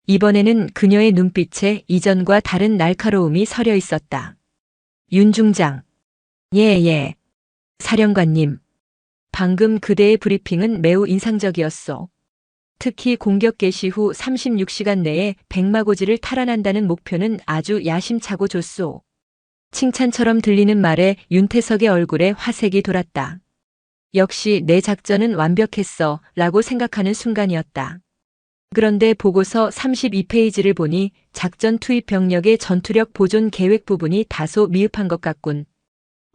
이번에는 그녀의 눈빛에 이전과 다른 날카로움이 서려 있었다. 윤 중장. 예. 사령관님. 방금 그대의 브리핑은 매우 인상적이었소. 특히 공격 개시 후 36시간 내에 백마고지를 탈환한다는 목표는 아주 야심차고 좋소. 칭찬처럼 들리는 말에 윤태석의 얼굴에 화색이 돌았다. 역시 내 작전은 완벽했어 라고 생각하는 순간이었다. 그런데 보고서 32페이지를 보니 작전 투입 병력의 전투력 보존 계획 부분이 다소 미흡한 것 같군.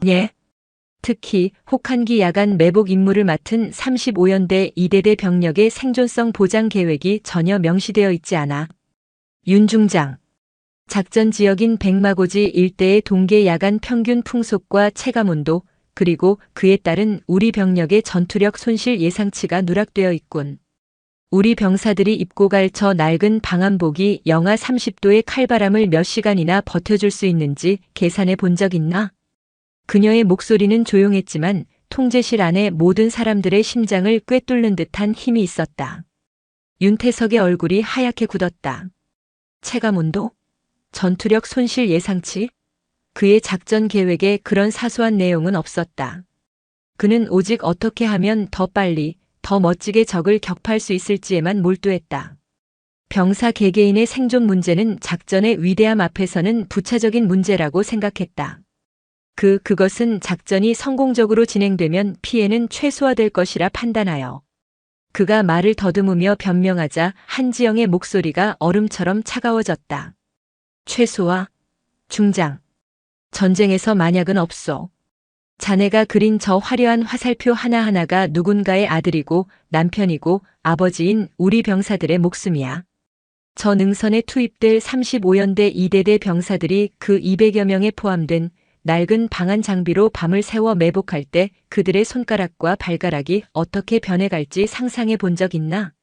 예? 특히 혹한기 야간 매복 임무를 맡은 35연대 2대대 병력의 생존성 보장 계획이 전혀 명시되어 있지 않아. 윤 중장. 작전 지역인 백마고지 일대의 동계 야간 평균 풍속과 체감 온도, 그리고 그에 따른 우리 병력의 전투력 손실 예상치가 누락되어 있군. 우리 병사들이 입고 갈 저 낡은 방한복이 영하 30도의 칼바람을 몇 시간이나 버텨줄 수 있는지 계산해 본 적 있나? 그녀의 목소리는 조용했지만 통제실 안의 모든 사람들의 심장을 꿰뚫는 듯한 힘이 있었다. 윤태석의 얼굴이 하얗게 굳었다. 체감온도? 전투력 손실 예상치? 그의 작전 계획에 그런 사소한 내용은 없었다. 그는 오직 어떻게 하면 더 빨리, 더 멋지게 적을 격파할 수 있을지에만 몰두했다. 병사 개개인의 생존 문제는 작전의 위대함 앞에서는 부차적인 문제라고 생각했다. 그것은 작전이 성공적으로 진행되면 피해는 최소화될 것이라 판단하여. 그가 말을 더듬으며 변명하자 한지영의 목소리가 얼음처럼 차가워졌다. 최소화, 중장. 전쟁에서 만약은 없소. 자네가 그린 저 화려한 화살표 하나하나가 누군가의 아들이고 남편이고 아버지인 우리 병사들의 목숨이야. 저 능선에 투입될 35연대 2대대 병사들이 그 200여 명에 포함된 낡은 방한 장비로 밤을 새워 매복할 때 그들의 손가락과 발가락이 어떻게 변해갈지 상상해 본 적 있나?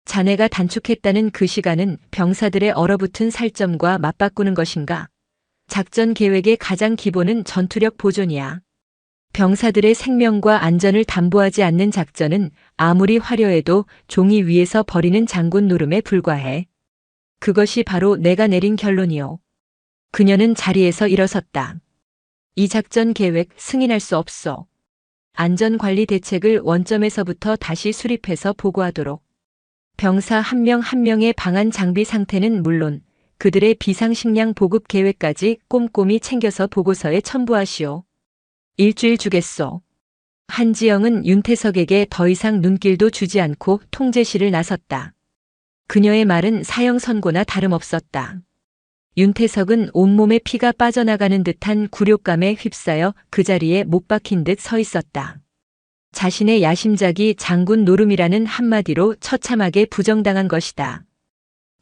자네가 단축했다는 그 시간은 병사들의 얼어붙은 살점과 맞바꾸는 것인가? 작전 계획의 가장 기본은 전투력 보존이야. 병사들의 생명과 안전을 담보하지 않는 작전은 아무리 화려해도 종이 위에서 버리는 장군 노름에 불과해. 그것이 바로 내가 내린 결론이요. 그녀는 자리에서 일어섰다. 이 작전 계획 승인할 수 없어. 안전관리 대책을 원점에서부터 다시 수립해서 보고하도록. 병사 한 명 한 명의 방한 장비 상태는 물론 그들의 비상식량 보급 계획까지 꼼꼼히 챙겨서 보고서에 첨부하시오. 일주일 주겠소. 한지영은 윤태석에게 더 이상 눈길도 주지 않고 통제실을 나섰다. 그녀의 말은 사형 선고나 다름없었다. 윤태석은 온몸에 피가 빠져나가는 듯한 굴욕감에 휩싸여 그 자리에 못 박힌 듯 서 있었다. 자신의 야심작이 장군 노름이라는 한마디로 처참하게 부정당한 것이다.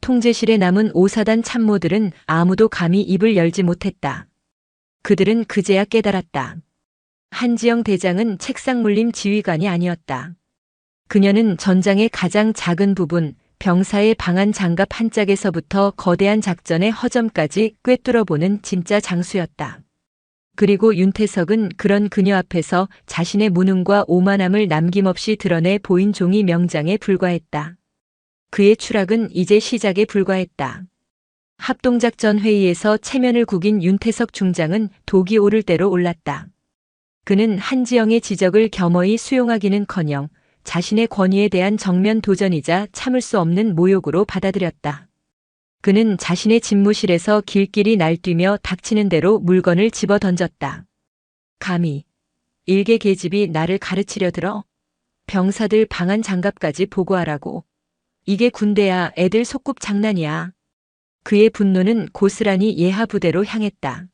통제실에 남은 5사단 참모들은 아무도 감히 입을 열지 못했다. 그들은 그제야 깨달았다. 한지영 대장은 책상 물림 지휘관이 아니었다. 그녀는 전장의 가장 작은 부분, 병사의 방한 장갑 한 짝에서부터 거대한 작전의 허점까지 꿰뚫어보는 진짜 장수였다. 그리고 윤태석은 그런 그녀 앞에서 자신의 무능과 오만함을 남김없이 드러내 보인 종이 명장에 불과했다. 그의 추락은 이제 시작에 불과했다. 합동작전 회의에서 체면을 구긴 윤태석 중장은 독이 오를 대로 올랐다. 그는 한지영의 지적을 겸허히 수용하기는커녕 자신의 권위에 대한 정면 도전이자 참을 수 없는 모욕으로 받아들였다. 그는 자신의 집무실에서 길길이 날뛰며 닥치는 대로 물건을 집어 던졌다. 감히 일개 계집이 나를 가르치려 들어? 병사들 방한 장갑까지 보고하라고. 이게 군대야. 애들 속꿉 장난이야. 그의 분노는 고스란히 예하 부대로 향했다.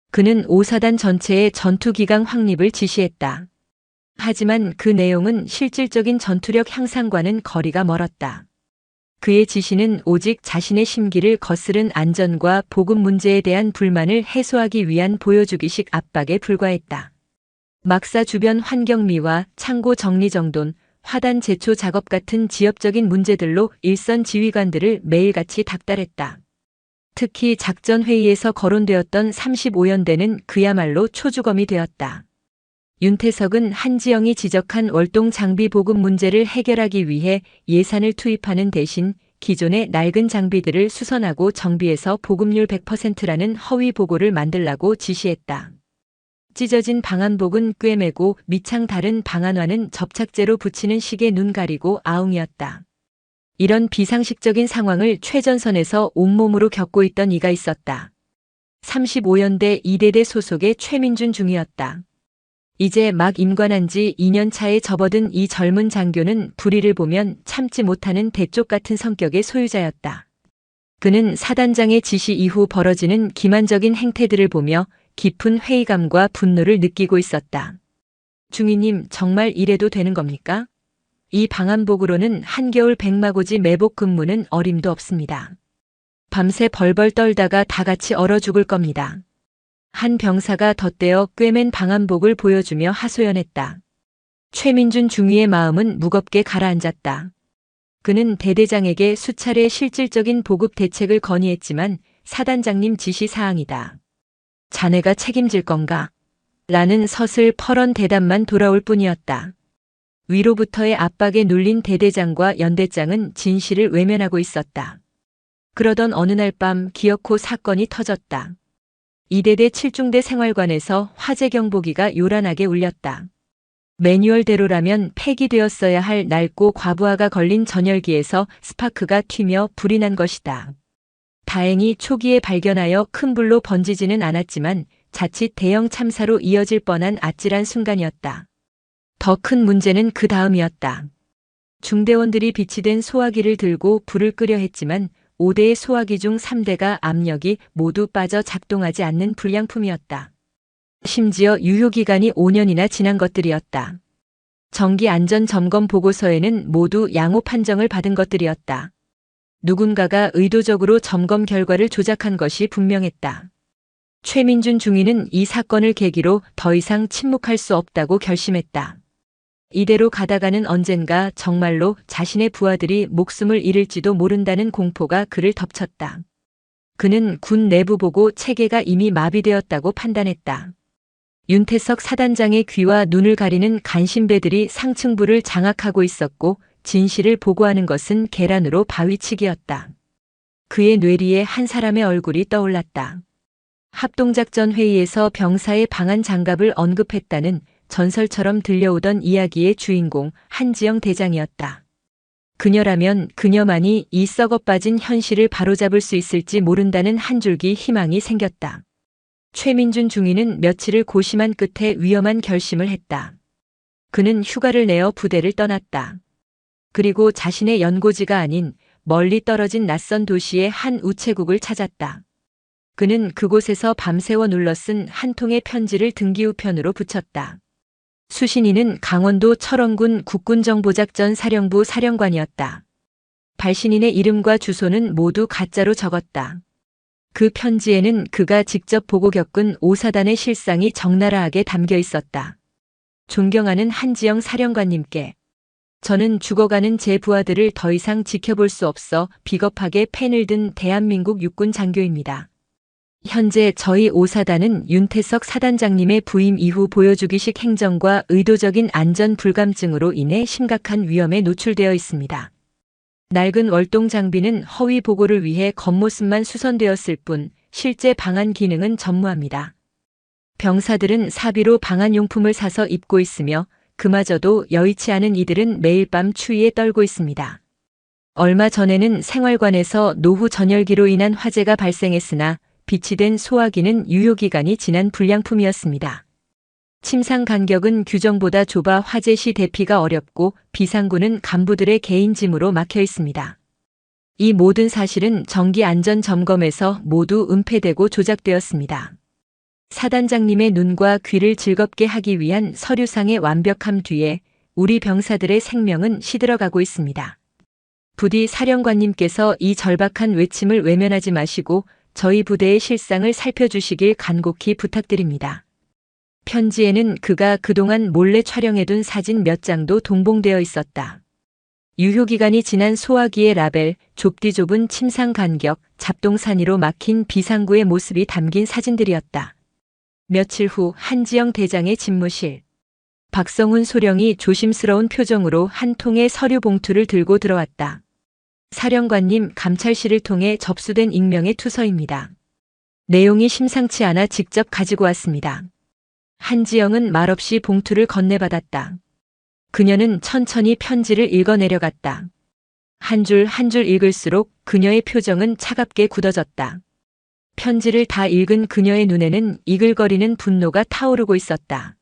그는 5사단 전체의 전투기강 확립을 지시했다. 하지만 그 내용은 실질적인 전투력 향상과는 거리가 멀었다. 그의 지시는 오직 자신의 심기를 거스른 안전과 보급 문제에 대한 불만을 해소하기 위한 보여주기식 압박에 불과했다. 막사 주변 환경미와 창고 정리정돈, 화단 제초 작업 같은 지엽적인 문제들로 일선 지휘관들을 매일같이 닥달했다. 특히 작전회의에서 거론되었던 35연대는 그야말로 초주검이 되었다. 윤태석은 한지영이 지적한 월동 장비 보급 문제를 해결하기 위해 예산을 투입하는 대신 기존의 낡은 장비들을 수선하고 정비해서 보급률 100%라는 허위 보고를 만들라고 지시했다. 찢어진 방한복은 꿰매고 밑창 다른 방한화는 접착제로 붙이는 식의 눈 가리고 아웅이었다. 이런 비상식적인 상황을 최전선에서 온몸으로 겪고 있던 이가 있었다. 35연대 이대대 소속의 최민준 중이었다. 이제 막 임관한 지 2년 차에 접어든 이 젊은 장교는 불의를 보면 참지 못하는 대쪽 같은 성격의 소유자였다. 그는 사단장의 지시 이후 벌어지는 기만적인 행태들을 보며 깊은 회의감과 분노를 느끼고 있었다. 중위님, 정말 이래도 되는 겁니까? 이 방한복으로는 한겨울 백마고지 매복 근무는 어림도 없습니다. 밤새 벌벌 떨다가 다 같이 얼어 죽을 겁니다. 한 병사가 덧대어 꿰맨 방한복을 보여주며 하소연했다. 최민준 중위의 마음은 무겁게 가라앉았다. 그는 대대장에게 수차례 실질적인 보급 대책을 건의했지만 사단장님 지시사항이다. 자네가 책임질 건가? 라는 서슬퍼런 대답만 돌아올 뿐이었다. 위로부터의 압박에 눌린 대대장과 연대장은 진실을 외면하고 있었다. 그러던 어느 날 밤 기어코 사건이 터졌다. 이대대 7중대 생활관에서 화재 경보기가 요란하게 울렸다. 매뉴얼대로라면 폐기되었어야 할 낡고 과부하가 걸린 전열기에서 스파크가 튀며 불이 난 것이다. 다행히 초기에 발견하여 큰 불로 번지지는 않았지만 자칫 대형 참사로 이어질 뻔한 아찔한 순간이었다. 더 큰 문제는 그 다음이었다. 중대원들이 비치된 소화기를 들고 불을 끄려 했지만 5대의 소화기 중 3대가 압력이 모두 빠져 작동하지 않는 불량품이었다. 심지어 유효기간이 5년이나 지난 것들이었다. 정기안전점검 보고서에는 모두 양호 판정을 받은 것들이었다. 누군가가 의도적으로 점검 결과를 조작한 것이 분명했다. 최민준 중위는 이 사건을 계기로 더 이상 침묵할 수 없다고 결심했다. 이대로 가다가는 언젠가 정말로 자신의 부하들이 목숨을 잃을지도 모른다는 공포가 그를 덮쳤다. 그는 군 내부 보고 체계가 이미 마비되었다고 판단했다. 윤태석 사단장의 귀와 눈을 가리는 간신배들이 상층부를 장악하고 있었고 진실을 보고하는 것은 계란으로 바위치기였다. 그의 뇌리에 한 사람의 얼굴이 떠올랐다. 합동작전 회의에서 병사의 방한 장갑을 언급했다는 전설처럼 들려오던 이야기의 주인공 한지영 대장이었다. 그녀라면 그녀만이 이 썩어 빠진 현실을 바로잡을 수 있을지 모른다는 한 줄기 희망이 생겼다. 최민준 중위는 며칠을 고심한 끝에 위험한 결심을 했다. 그는 휴가를 내어 부대를 떠났다. 그리고 자신의 연고지가 아닌 멀리 떨어진 낯선 도시의 한 우체국을 찾았다. 그는 그곳에서 밤새워 눌러쓴 한 통의 편지를 등기 우편으로 붙였다. 수신인은 강원도 철원군 국군정보작전 사령부 사령관이었다. 발신인의 이름과 주소는 모두 가짜로 적었다. 그 편지에는 그가 직접 보고 겪은 5사단의 실상이 적나라하게 담겨 있었다. 존경하는 한지영 사령관님께 저는 죽어가는 제 부하들을 더 이상 지켜볼 수 없어 비겁하게 펜을 든 대한민국 육군 장교입니다. 현재 저희 5사단은 윤태석 사단장님의 부임 이후 보여주기식 행정과 의도적인 안전 불감증으로 인해 심각한 위험에 노출되어 있습니다. 낡은 월동 장비는 허위 보고를 위해 겉모습만 수선되었을 뿐 실제 방한 기능은 전무합니다. 병사들은 사비로 방한용품을 사서 입고 있으며 그마저도 여의치 않은 이들은 매일 밤 추위에 떨고 있습니다. 얼마 전에는 생활관에서 노후 전열기로 인한 화재가 발생했으나 비치된 소화기는 유효기간이 지난 불량품이었습니다. 침상 간격은 규정보다 좁아 화재 시 대피가 어렵고 비상구는 간부들의 개인 짐으로 막혀 있습니다. 이 모든 사실은 정기안전점검에서 모두 은폐되고 조작되었습니다. 사단장님의 눈과 귀를 즐겁게 하기 위한 서류상의 완벽함 뒤에 우리 병사들의 생명은 시들어가고 있습니다. 부디 사령관님께서 이 절박한 외침을 외면하지 마시고 저희 부대의 실상을 살펴주시길 간곡히 부탁드립니다. 편지에는 그가 그동안 몰래 촬영해둔 사진 몇 장도 동봉되어 있었다. 유효기간이 지난 소화기의 라벨, 좁디 좁은 침상 간격, 잡동사니로 막힌 비상구의 모습이 담긴 사진들이었다. 며칠 후 한지영 대장의 집무실. 박성훈 소령이 조심스러운 표정으로 한 통의 서류 봉투를 들고 들어왔다. 사령관님, 감찰실을 통해 접수된 익명의 투서입니다. 내용이 심상치 않아 직접 가지고 왔습니다. 한지영은 말없이 봉투를 건네받았다. 그녀는 천천히 편지를 읽어내려갔다. 한 줄 한 줄 읽을수록 그녀의 표정은 차갑게 굳어졌다. 편지를 다 읽은 그녀의 눈에는 이글거리는 분노가 타오르고 있었다.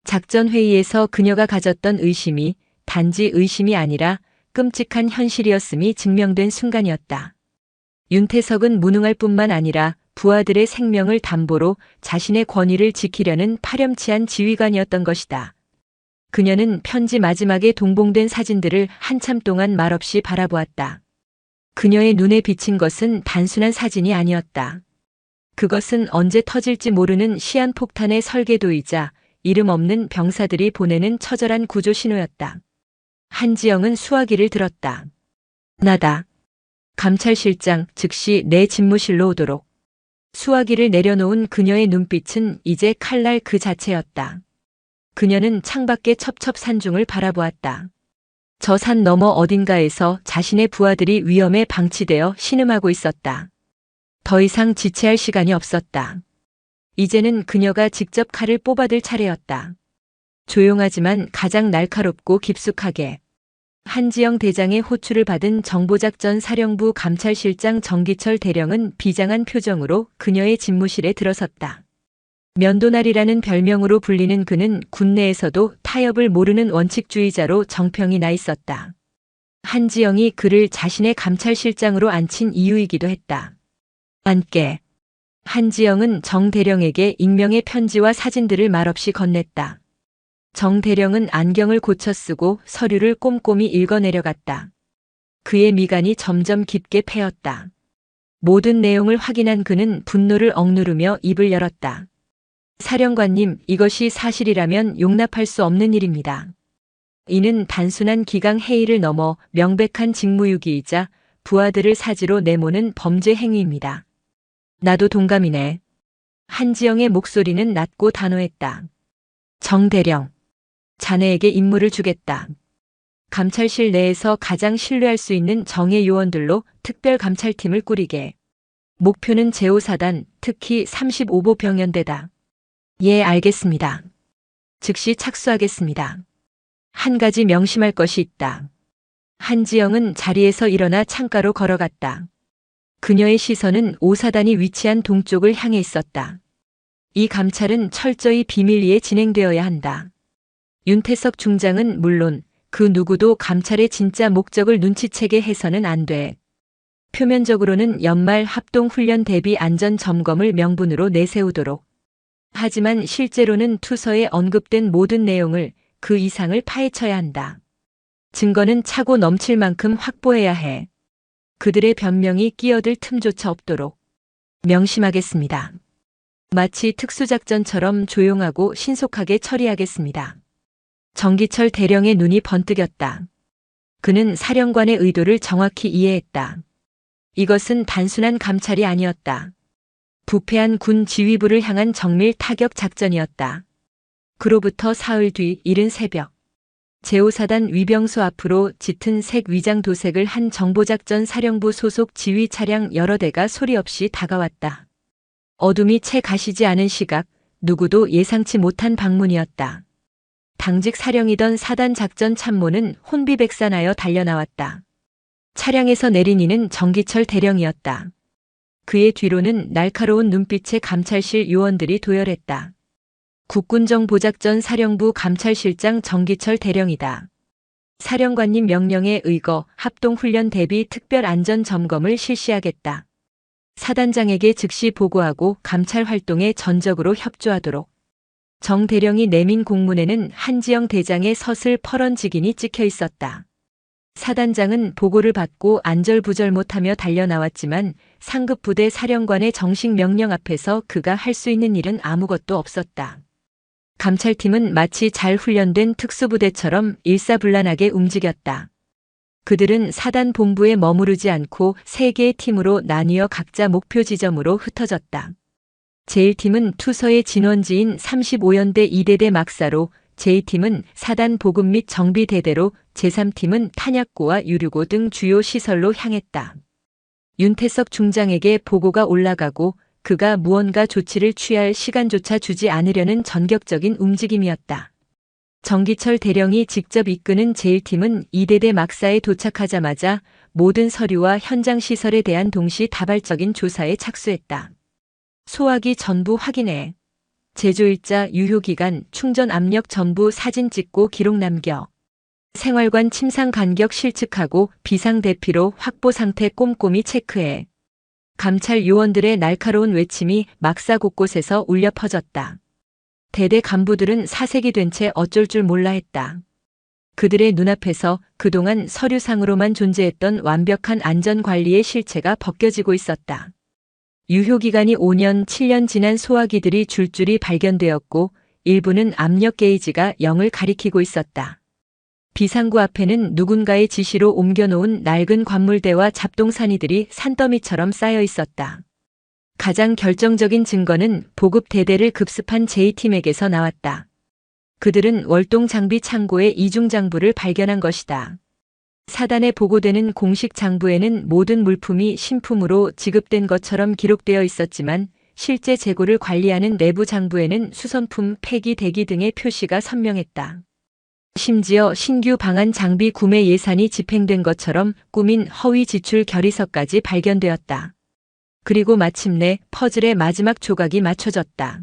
작전 회의에서 그녀가 가졌던 의심이 단지 의심이 아니라 끔찍한 현실이었음이 증명된 순간이었다. 윤태석은 무능할 뿐만 아니라 부하들의 생명을 담보로 자신의 권위를 지키려는 파렴치한 지휘관이었던 것이다. 그녀는 편지 마지막에 동봉된 사진들을 한참 동안 말없이 바라보았다. 그녀의 눈에 비친 것은 단순한 사진이 아니었다. 그것은 언제 터질지 모르는 시한폭탄의 설계도이자 이름 없는 병사들이 보내는 처절한 구조 신호였다. 한지영은 수화기를 들었다. 나다. 감찰실장 즉시 내 집무실로 오도록. 수화기를 내려놓은 그녀의 눈빛은 이제 칼날 그 자체였다. 그녀는 창밖의 첩첩산중을 바라보았다. 저 산 너머 어딘가에서 자신의 부하들이 위험에 방치되어 신음하고 있었다. 더 이상 지체할 시간이 없었다. 이제는 그녀가 직접 칼을 뽑아들 차례였다. 조용하지만 가장 날카롭고 깊숙하게. 한지영 대장의 호출을 받은 정보작전 사령부 감찰실장 정기철 대령은 비장한 표정으로 그녀의 집무실에 들어섰다. 면도날이라는 별명으로 불리는 그는 군내에서도 타협을 모르는 원칙주의자로 정평이 나 있었다. 한지영이 그를 자신의 감찰실장으로 앉힌 이유이기도 했다. 앉게. 한지영은 정 대령에게 익명의 편지와 사진들을 말없이 건넸다. 정 대령은 안경을 고쳐 쓰고 서류를 꼼꼼히 읽어내려갔다. 그의 미간이 점점 깊게 패였다. 모든 내용을 확인한 그는 분노를 억누르며 입을 열었다. 사령관님, 이것이 사실이라면 용납할 수 없는 일입니다. 이는 단순한 기강 해이를 넘어 명백한 직무유기이자 부하들을 사지로 내모는 범죄 행위입니다. 나도 동감이네. 한지영의 목소리는 낮고 단호했다. 정 대령. 자네에게 임무를 주겠다. 감찰실 내에서 가장 신뢰할 수 있는 정예 요원들로 특별감찰팀을 꾸리게. 목표는 제5사단, 특히 35보 병연대다. 예, 알겠습니다. 즉시 착수하겠습니다. 한 가지 명심할 것이 있다. 한지영은 자리에서 일어나 창가로 걸어갔다. 그녀의 시선은 5사단이 위치한 동쪽을 향해 있었다. 이 감찰은 철저히 비밀리에 진행되어야 한다. 윤태석 중장은 물론 그 누구도 감찰의 진짜 목적을 눈치채게 해서는 안 돼. 표면적으로는 연말 합동훈련 대비 안전점검을 명분으로 내세우도록. 하지만 실제로는 투서에 언급된 모든 내용을 그 이상을 파헤쳐야 한다. 증거는 차고 넘칠 만큼 확보해야 해. 그들의 변명이 끼어들 틈조차 없도록. 명심하겠습니다. 마치 특수작전처럼 조용하고 신속하게 처리하겠습니다. 정기철 대령의 눈이 번뜩였다. 그는 사령관의 의도를 정확히 이해했다. 이것은 단순한 감찰이 아니었다. 부패한 군 지휘부를 향한 정밀 타격 작전이었다. 그로부터 사흘 뒤 이른 새벽. 제5사단 위병소 앞으로 짙은 색 위장 도색을 한 정보작전 사령부 소속 지휘 차량 여러 대가 소리 없이 다가왔다. 어둠이 채 가시지 않은 시각, 누구도 예상치 못한 방문이었다. 당직 사령이던 사단 작전 참모는 혼비백산하여 달려나왔다. 차량에서 내린 이는 정기철 대령이었다. 그의 뒤로는 날카로운 눈빛의 감찰실 요원들이 도열했다. 국군정보작전 사령부 감찰실장 정기철 대령이다. 사령관님 명령에 의거 합동훈련 대비 특별안전점검을 실시하겠다. 사단장에게 즉시 보고하고 감찰 활동에 전적으로 협조하도록. 정 대령이 내민 공문에는 한지영 대장의 서슬 퍼런직인이 찍혀 있었다. 사단장은 보고를 받고 안절부절 못하며 달려나왔지만 상급 부대 사령관의 정식 명령 앞에서 그가 할 수 있는 일은 아무것도 없었다. 감찰팀은 마치 잘 훈련된 특수부대처럼 일사불란하게 움직였다. 그들은 사단 본부에 머무르지 않고 3개의 팀으로 나뉘어 각자 목표 지점으로 흩어졌다. 제1팀은 투서의 진원지인 35연대 2대대 막사로, 제2팀은 사단 보급 및 정비 대대로, 제3팀은 탄약고와 유류고 등 주요 시설로 향했다. 윤태석 중장에게 보고가 올라가고 그가 무언가 조치를 취할 시간조차 주지 않으려는 전격적인 움직임이었다. 정기철 대령이 직접 이끄는 제1팀은 이대대 막사에 도착하자마자 모든 서류와 현장 시설에 대한 동시다발적인 조사에 착수했다. 소화기 전부 확인해. 제조일자, 유효기간, 충전 압력 전부 사진 찍고 기록 남겨. 생활관 침상 간격 실측하고 비상대피로 확보 상태 꼼꼼히 체크해. 감찰 요원들의 날카로운 외침이 막사 곳곳에서 울려 퍼졌다. 대대 간부들은 사색이 된 채 어쩔 줄 몰라 했다. 그들의 눈앞에서 그동안 서류상으로만 존재했던 완벽한 안전관리의 실체가 벗겨지고 있었다. 유효기간이 5년, 7년 지난 소화기들이 줄줄이 발견되었고 일부는 압력 게이지가 0을 가리키고 있었다. 비상구 앞에는 누군가의 지시로 옮겨놓은 낡은 관물대와 잡동사니들이 산더미처럼 쌓여 있었다. 가장 결정적인 증거는 보급 대대를 급습한 제2팀에게서 나왔다. 그들은 월동 장비 창고의 이중 장부를 발견한 것이다. 사단에 보고되는 공식 장부에는 모든 물품이 신품으로 지급된 것처럼 기록되어 있었지만 실제 재고를 관리하는 내부 장부에는 수선품, 폐기, 대기 등의 표시가 선명했다. 심지어 신규 방한 장비 구매 예산이 집행된 것처럼 꾸민 허위 지출 결의서까지 발견되었다. 그리고 마침내 퍼즐의 마지막 조각이 맞춰졌다.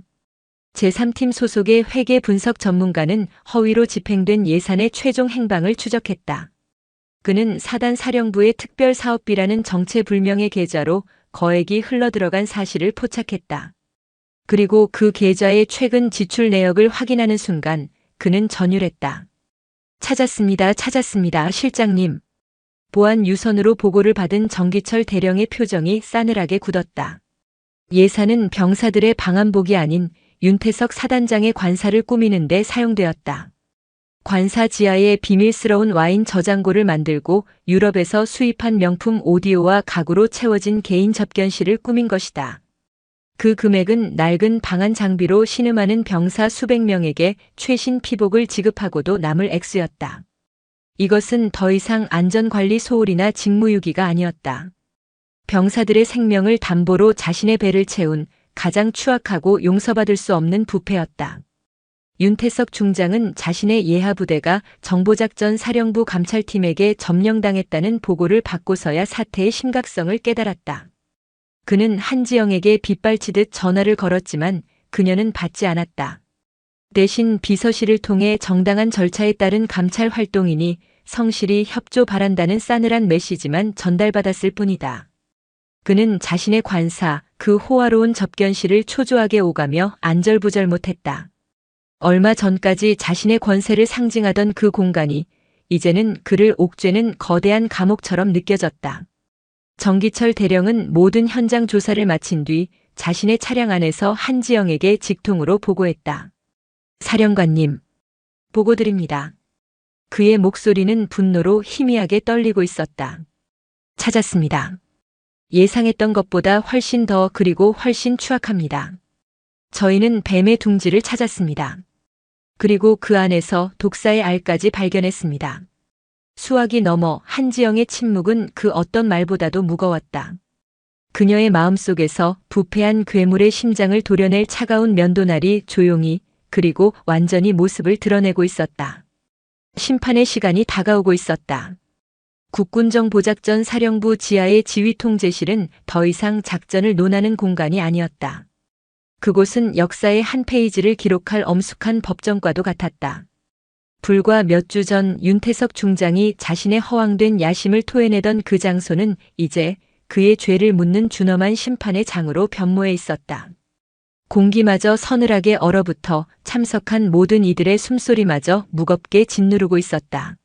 제3팀 소속의 회계 분석 전문가는 허위로 집행된 예산의 최종 행방을 추적했다. 그는 사단 사령부의 특별사업비라는 정체불명의 계좌로 거액이 흘러들어간 사실을 포착했다. 그리고 그 계좌의 최근 지출 내역을 확인하는 순간 그는 전율했다. 찾았습니다, 실장님. 보안 유선으로 보고를 받은 정기철 대령의 표정이 싸늘하게 굳었다. 예산은 병사들의 방한복이 아닌 윤태석 사단장의 관사를 꾸미는 데 사용되었다. 관사 지하에 비밀스러운 와인 저장고를 만들고 유럽에서 수입한 명품 오디오와 가구로 채워진 개인 접견실을 꾸민 것이다. 그 금액은 낡은 방한 장비로 신음하는 병사 수백 명에게 최신 피복을 지급하고도 남을 액수였다. 이것은 더 이상 안전관리 소홀이나 직무유기가 아니었다. 병사들의 생명을 담보로 자신의 배를 채운 가장 추악하고 용서받을 수 없는 부패였다. 윤태석 중장은 자신의 예하부대가 정보작전 사령부 감찰팀에게 점령당했다는 보고를 받고서야 사태의 심각성을 깨달았다. 그는 한지영에게 빗발치듯 전화를 걸었지만 그녀는 받지 않았다. 대신 비서실을 통해 정당한 절차에 따른 감찰 활동이니 성실히 협조 바란다는 싸늘한 메시지만 전달받았을 뿐이다. 그는 자신의 관사, 그 호화로운 접견실을 초조하게 오가며 안절부절 못했다. 얼마 전까지 자신의 권세를 상징하던 그 공간이 이제는 그를 옥죄는 거대한 감옥처럼 느껴졌다. 정기철 대령은 모든 현장 조사를 마친 뒤 자신의 차량 안에서 한지영에게 직통으로 보고했다. 사령관님, 보고드립니다. 그의 목소리는 분노로 희미하게 떨리고 있었다. 찾았습니다. 예상했던 것보다 훨씬 더 그리고 훨씬 추악합니다. 저희는 뱀의 둥지를 찾았습니다. 그리고 그 안에서 독사의 알까지 발견했습니다. 수화기 너머 한지영의 침묵은 그 어떤 말보다도 무거웠다. 그녀의 마음속에서 부패한 괴물의 심장을 도려낼 차가운 면도날이 조용히 그리고 완전히 모습을 드러내고 있었다. 심판의 시간이 다가오고 있었다. 국군정보작전 사령부 지하의 지휘통제실은 더 이상 작전을 논하는 공간이 아니었다. 그곳은 역사의 한 페이지를 기록할 엄숙한 법정과도 같았다. 불과 몇 주 전 윤태석 중장이 자신의 허황된 야심을 토해내던 그 장소는 이제 그의 죄를 묻는 준엄한 심판의 장으로 변모해 있었다. 공기마저 서늘하게 얼어붙어 참석한 모든 이들의 숨소리마저 무겁게 짓누르고 있었다.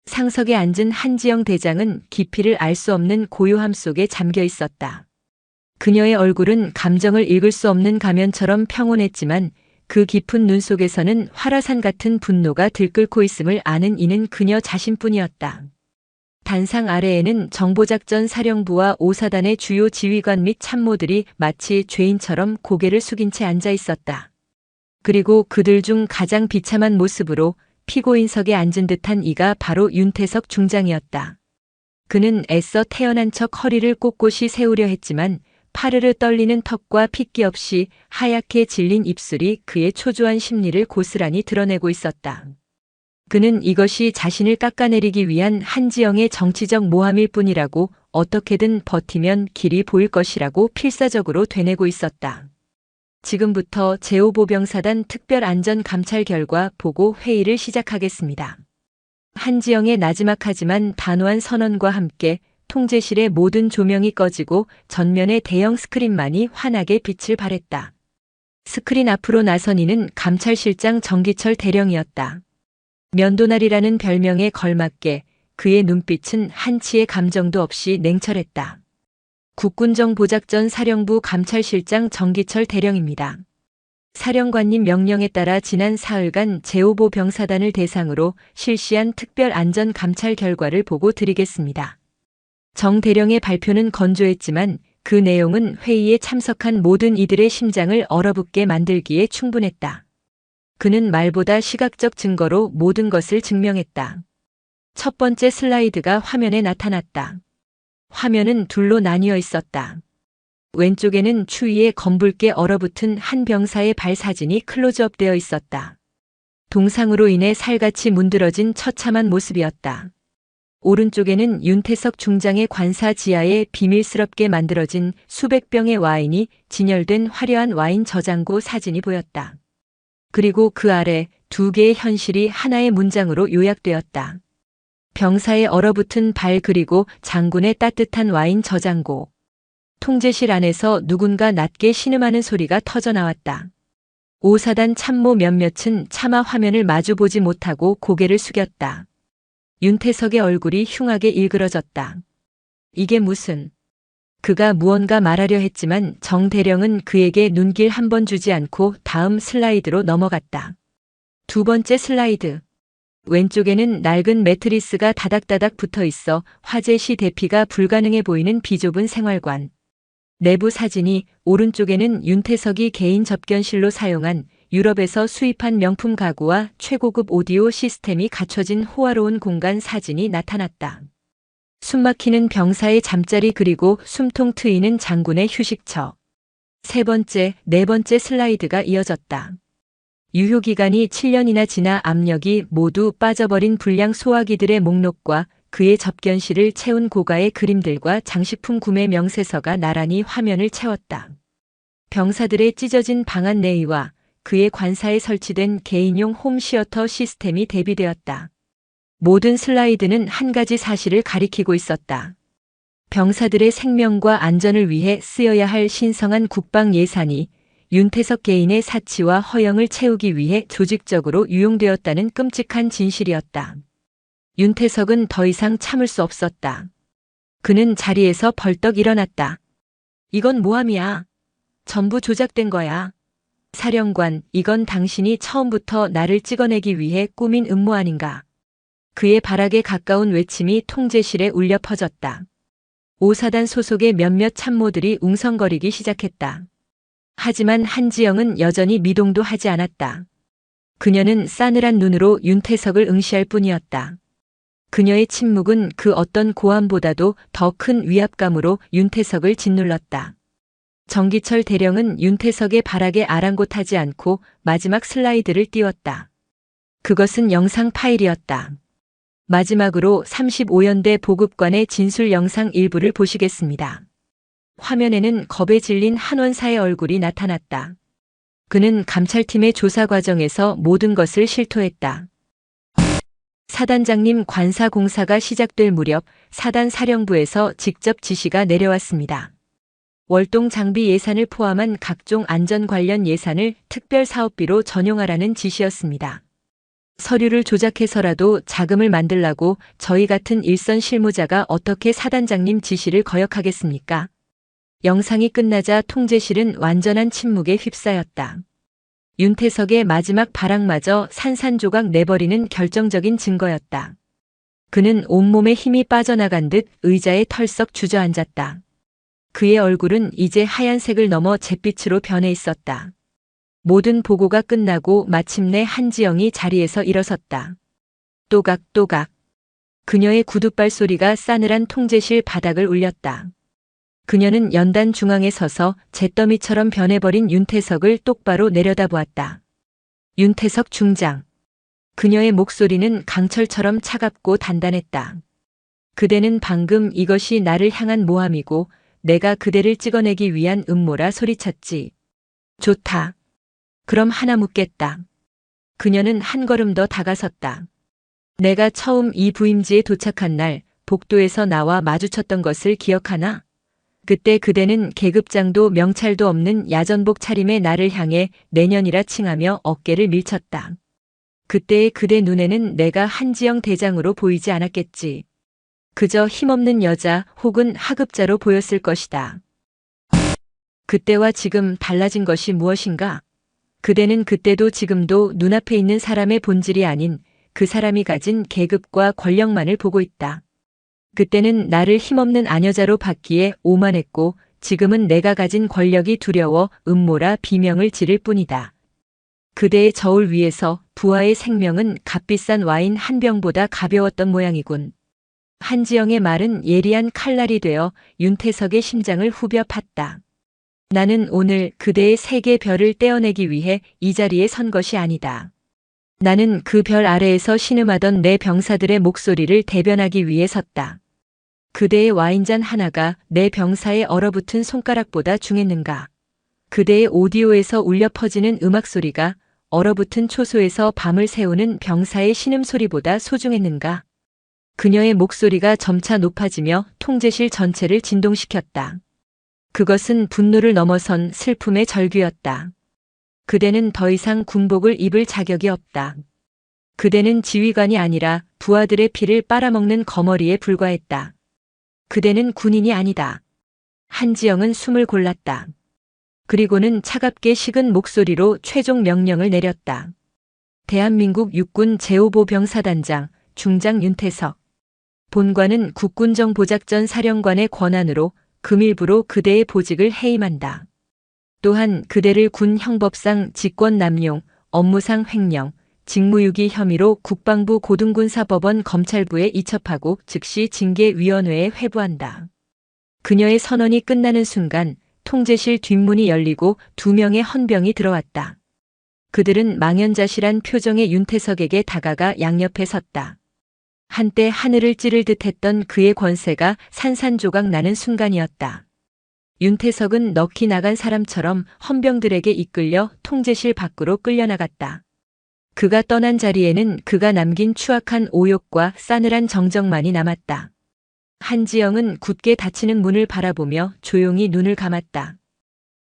상석에 앉은 한지영 대장은 깊이를 알 수 없는 고요함 속에 잠겨 있었다. 그녀의 얼굴은 감정을 읽을 수 없는 가면처럼 평온했지만 그 깊은 눈 속에서는 화라산 같은 분노가 들끓고 있음을 아는 이는 그녀 자신뿐이었다. 단상 아래에는 정보작전 사령부와 5사단의 주요 지휘관 및 참모들이 마치 죄인처럼 고개를 숙인 채 앉아 있었다. 그리고 그들 중 가장 비참한 모습으로 피고인석에 앉은 듯한 이가 바로 윤태석 중장이었다. 그는 애써 태어난 척 허리를 꼿꼿이 세우려 했지만 파르르 떨리는 턱과 핏기 없이 하얗게 질린 입술이 그의 초조한 심리를 고스란히 드러내고 있었다. 그는 이것이 자신을 깎아내리기 위한 한지영의 정치적 모함일 뿐이라고, 어떻게든 버티면 길이 보일 것이라고 필사적으로 되뇌고 있었다. 지금부터 제5보병사단 특별안전감찰 결과 보고 회의를 시작하겠습니다. 한지영의 나지막하지만 단호한 선언과 함께 통제실의 모든 조명이 꺼지고 전면의 대형 스크린만이 환하게 빛을 발했다. 스크린 앞으로 나선 이는 감찰실장 정기철 대령이었다. 면도날이라는 별명에 걸맞게 그의 눈빛은 한치의 감정도 없이 냉철했다. 국군정보작전 사령부 감찰실장 정기철 대령입니다. 사령관님 명령에 따라 지난 사흘간 제5보 병사단을 대상으로 실시한 특별안전감찰 결과를 보고 드리겠습니다. 정 대령의 발표는 건조했지만 그 내용은 회의에 참석한 모든 이들의 심장을 얼어붙게 만들기에 충분했다. 그는 말보다 시각적 증거로 모든 것을 증명했다. 첫 번째 슬라이드가 화면에 나타났다. 화면은 둘로 나뉘어 있었다. 왼쪽에는 추위에 검붉게 얼어붙은 한 병사의 발 사진이 클로즈업되어 있었다. 동상으로 인해 살같이 문드러진 처참한 모습이었다. 오른쪽에는 윤태석 중장의 관사 지하에 비밀스럽게 만들어진 수백 병의 와인이 진열된 화려한 와인 저장고 사진이 보였다. 그리고 그 아래 두 개의 현실이 하나의 문장으로 요약되었다. 병사의 얼어붙은 발 그리고 장군의 따뜻한 와인 저장고. 통제실 안에서 누군가 낮게 신음하는 소리가 터져나왔다. 5사단 참모 몇몇은 차마 화면을 마주보지 못하고 고개를 숙였다. 윤태석의 얼굴이 흉하게 일그러졌다. 이게 무슨... 그가 무언가 말하려 했지만 정 대령은 그에게 눈길 한 번 주지 않고 다음 슬라이드로 넘어갔다. 두 번째 슬라이드. 왼쪽에는 낡은 매트리스가 다닥다닥 붙어 있어 화재 시 대피가 불가능해 보이는 비좁은 생활관. 내부 사진이 오른쪽에는 윤태석이 개인 접견실로 사용한 유럽에서 수입한 명품 가구와 최고급 오디오 시스템이 갖춰진 호화로운 공간 사진이 나타났다. 숨막히는 병사의 잠자리 그리고 숨통 트이는 장군의 휴식처. 세 번째, 네 번째 슬라이드가 이어졌다. 유효기간이 7년이나 지나 압력이 모두 빠져버린 불량 소화기들의 목록과 그의 접견실을 채운 고가의 그림들과 장식품 구매 명세서가 나란히 화면을 채웠다. 병사들의 찢어진 방안 내의와 그의 관사에 설치된 개인용 홈시어터 시스템이 대비되었다. 모든 슬라이드는 한 가지 사실을 가리키고 있었다. 병사들의 생명과 안전을 위해 쓰여야 할 신성한 국방 예산이 윤태석 개인의 사치와 허영을 채우기 위해 조직적으로 유용되었다는 끔찍한 진실이었다. 윤태석은 더 이상 참을 수 없었다. 그는 자리에서 벌떡 일어났다. 이건 모함이야. 전부 조작된 거야. 사령관, 이건 당신이 처음부터 나를 찍어내기 위해 꾸민 음모 아닌가. 그의 발악에 가까운 외침이 통제실에 울려 퍼졌다. 5사단 소속의 몇몇 참모들이 웅성거리기 시작했다. 하지만 한지영은 여전히 미동도 하지 않았다. 그녀는 싸늘한 눈으로 윤태석을 응시할 뿐이었다. 그녀의 침묵은 그 어떤 고함보다도 더 큰 위압감으로 윤태석을 짓눌렀다. 정기철 대령은 윤태석의 발악에 아랑곳하지 않고 마지막 슬라이드를 띄웠다. 그것은 영상 파일이었다. 마지막으로 35연대 보급관의 진술 영상 일부를 보시겠습니다. 화면에는 겁에 질린 한 원사의 얼굴이 나타났다. 그는 감찰팀의 조사 과정에서 모든 것을 실토했다. 사단장님, 관사 공사가 시작될 무렵 사단 사령부에서 직접 지시가 내려왔습니다. 월동 장비 예산을 포함한 각종 안전 관련 예산을 특별 사업비로 전용하라는 지시였습니다. 서류를 조작해서라도 자금을 만들라고 저희 같은 일선 실무자가 어떻게 사단장님 지시를 거역하겠습니까? 영상이 끝나자 통제실은 완전한 침묵에 휩싸였다. 윤태석의 마지막 발악마저 산산조각 내버리는 결정적인 증거였다. 그는 온몸에 힘이 빠져나간 듯 의자에 털썩 주저앉았다. 그의 얼굴은 이제 하얀색을 넘어 잿빛으로 변해 있었다. 모든 보고가 끝나고 마침내 한지영이 자리에서 일어섰다. 또각또각. 그녀의 구둣발 소리가 싸늘한 통제실 바닥을 울렸다. 그녀는 연단 중앙에 서서 잿더미처럼 변해버린 윤태석을 똑바로 내려다보았다. 윤태석 중장. 그녀의 목소리는 강철처럼 차갑고 단단했다. 그대는 방금 이것이 나를 향한 모함이고 내가 그대를 찍어내기 위한 음모라 소리쳤지. 좋다. 그럼 하나 묻겠다. 그녀는 한 걸음 더 다가섰다. 내가 처음 이 부임지에 도착한 날 복도에서 나와 마주쳤던 것을 기억하나? 그때 그대는 계급장도 명찰도 없는 야전복 차림의 나를 향해 내년이라 칭하며 어깨를 밀쳤다. 그때의 그대 눈에는 내가 한지영 대장으로 보이지 않았겠지. 그저 힘없는 여자 혹은 하급자로 보였을 것이다. 그때와 지금 달라진 것이 무엇인가? 그대는 그때도 지금도 눈앞에 있는 사람의 본질이 아닌 그 사람이 가진 계급과 권력만을 보고 있다. 그때는 나를 힘없는 아녀자로 봤기에 오만했고 지금은 내가 가진 권력이 두려워 음모라 비명을 지를 뿐이다. 그대의 저울 위에서 부하의 생명은 값비싼 와인 한 병보다 가벼웠던 모양이군. 한지영의 말은 예리한 칼날이 되어 윤태석의 심장을 후벼 팠다. 나는 오늘 그대의 세계 별을 떼어내기 위해 이 자리에 선 것이 아니다. 나는 그 별 아래에서 신음하던 내 병사들의 목소리를 대변하기 위해 섰다. 그대의 와인잔 하나가 내 병사의 얼어붙은 손가락보다 중했는가? 그대의 오디오에서 울려 퍼지는 음악 소리가 얼어붙은 초소에서 밤을 새우는 병사의 신음소리보다 소중했는가? 그녀의 목소리가 점차 높아지며 통제실 전체를 진동시켰다. 그것은 분노를 넘어선 슬픔의 절규였다. 그대는 더 이상 군복을 입을 자격이 없다. 그대는 지휘관이 아니라 부하들의 피를 빨아먹는 거머리에 불과했다. 그대는 군인이 아니다. 한지영은 숨을 골랐다. 그리고는 차갑게 식은 목소리로 최종 명령을 내렸다. 대한민국 육군 제5보병사단장 중장 윤태석. 본관은 국군정보작전 사령관의 권한으로 금일부로 그대의 보직을 해임한다. 또한 그대를 군 형법상 직권남용, 업무상 횡령, 직무유기 혐의로 국방부 고등군사법원 검찰부에 이첩하고 즉시 징계위원회에 회부한다. 그녀의 선언이 끝나는 순간 통제실 뒷문이 열리고 2명의 헌병이 들어왔다. 그들은 망연자실한 표정의 윤태석에게 다가가 양옆에 섰다. 한때 하늘을 찌를 듯했던 그의 권세가 산산조각 나는 순간이었다. 윤태석은 넋이 나간 사람처럼 헌병들에게 이끌려 통제실 밖으로 끌려나갔다. 그가 떠난 자리에는 그가 남긴 추악한 오욕과 싸늘한 정적만이 남았다. 한지영은 굳게 닫히는 문을 바라보며 조용히 눈을 감았다.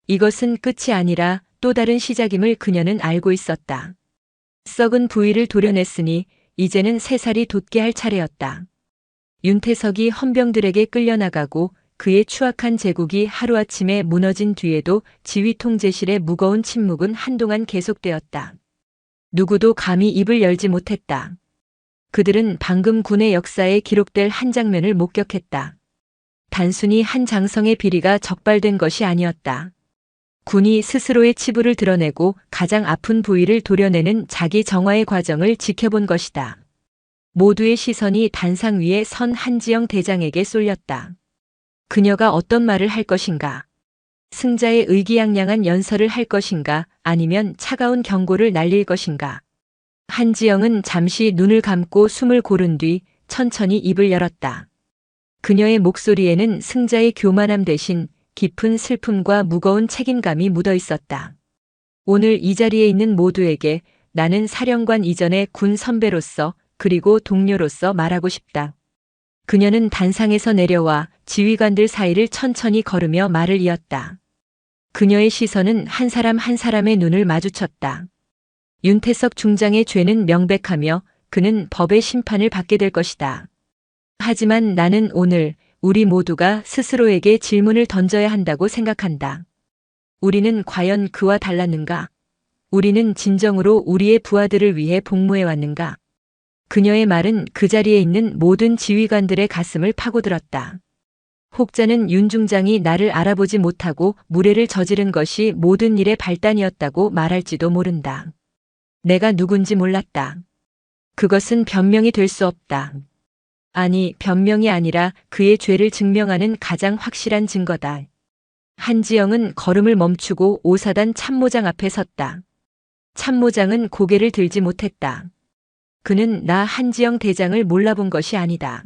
이것은 끝이 아니라 또 다른 시작임을 그녀는 알고 있었다. 썩은 부위를 도려냈으니 이제는 새살이 돋게 할 차례였다. 윤태석이 헌병들에게 끌려나가고 그의 추악한 제국이 하루아침에 무너진 뒤에도 지휘 통제실의 무거운 침묵은 한동안 계속되었다. 누구도 감히 입을 열지 못했다. 그들은 방금 군의 역사에 기록될 한 장면을 목격했다. 단순히 한 장성의 비리가 적발된 것이 아니었다. 군이 스스로의 치부를 드러내고 가장 아픈 부위를 도려내는 자기 정화의 과정을 지켜본 것이다. 모두의 시선이 단상 위에 선 한지영 대장에게 쏠렸다. 그녀가 어떤 말을 할 것인가? 승자의 의기양양한 연설을 할 것인가? 아니면 차가운 경고를 날릴 것인가? 한지영은 잠시 눈을 감고 숨을 고른 뒤 천천히 입을 열었다. 그녀의 목소리에는 승자의 교만함 대신 깊은 슬픔과 무거운 책임감이 묻어 있었다. 오늘 이 자리에 있는 모두에게 나는 사령관 이전의 군 선배로서 그리고 동료로서 말하고 싶다. 그녀는 단상에서 내려와 지휘관들 사이를 천천히 걸으며 말을 이었다. 그녀의 시선은 한 사람 한 사람의 눈을 마주쳤다. 윤태석 중장의 죄는 명백하며 그는 법의 심판을 받게 될 것이다. 하지만 나는 오늘 우리 모두가 스스로에게 질문을 던져야 한다고 생각한다. 우리는 과연 그와 달랐는가? 우리는 진정으로 우리의 부하들을 위해 복무해 왔는가? 그녀의 말은 그 자리에 있는 모든 지휘관들의 가슴을 파고들었다. 혹자는 윤 중장이 나를 알아보지 못하고 무례를 저지른 것이 모든 일의 발단이었다고 말할지도 모른다. 내가 누군지 몰랐다. 그것은 변명이 될 수 없다. 아니, 변명이 아니라 그의 죄를 증명하는 가장 확실한 증거다. 한지영은 걸음을 멈추고 오사단 참모장 앞에 섰다. 참모장은 고개를 들지 못했다. 그는 나 한지영 대장을 몰라본 것이 아니다.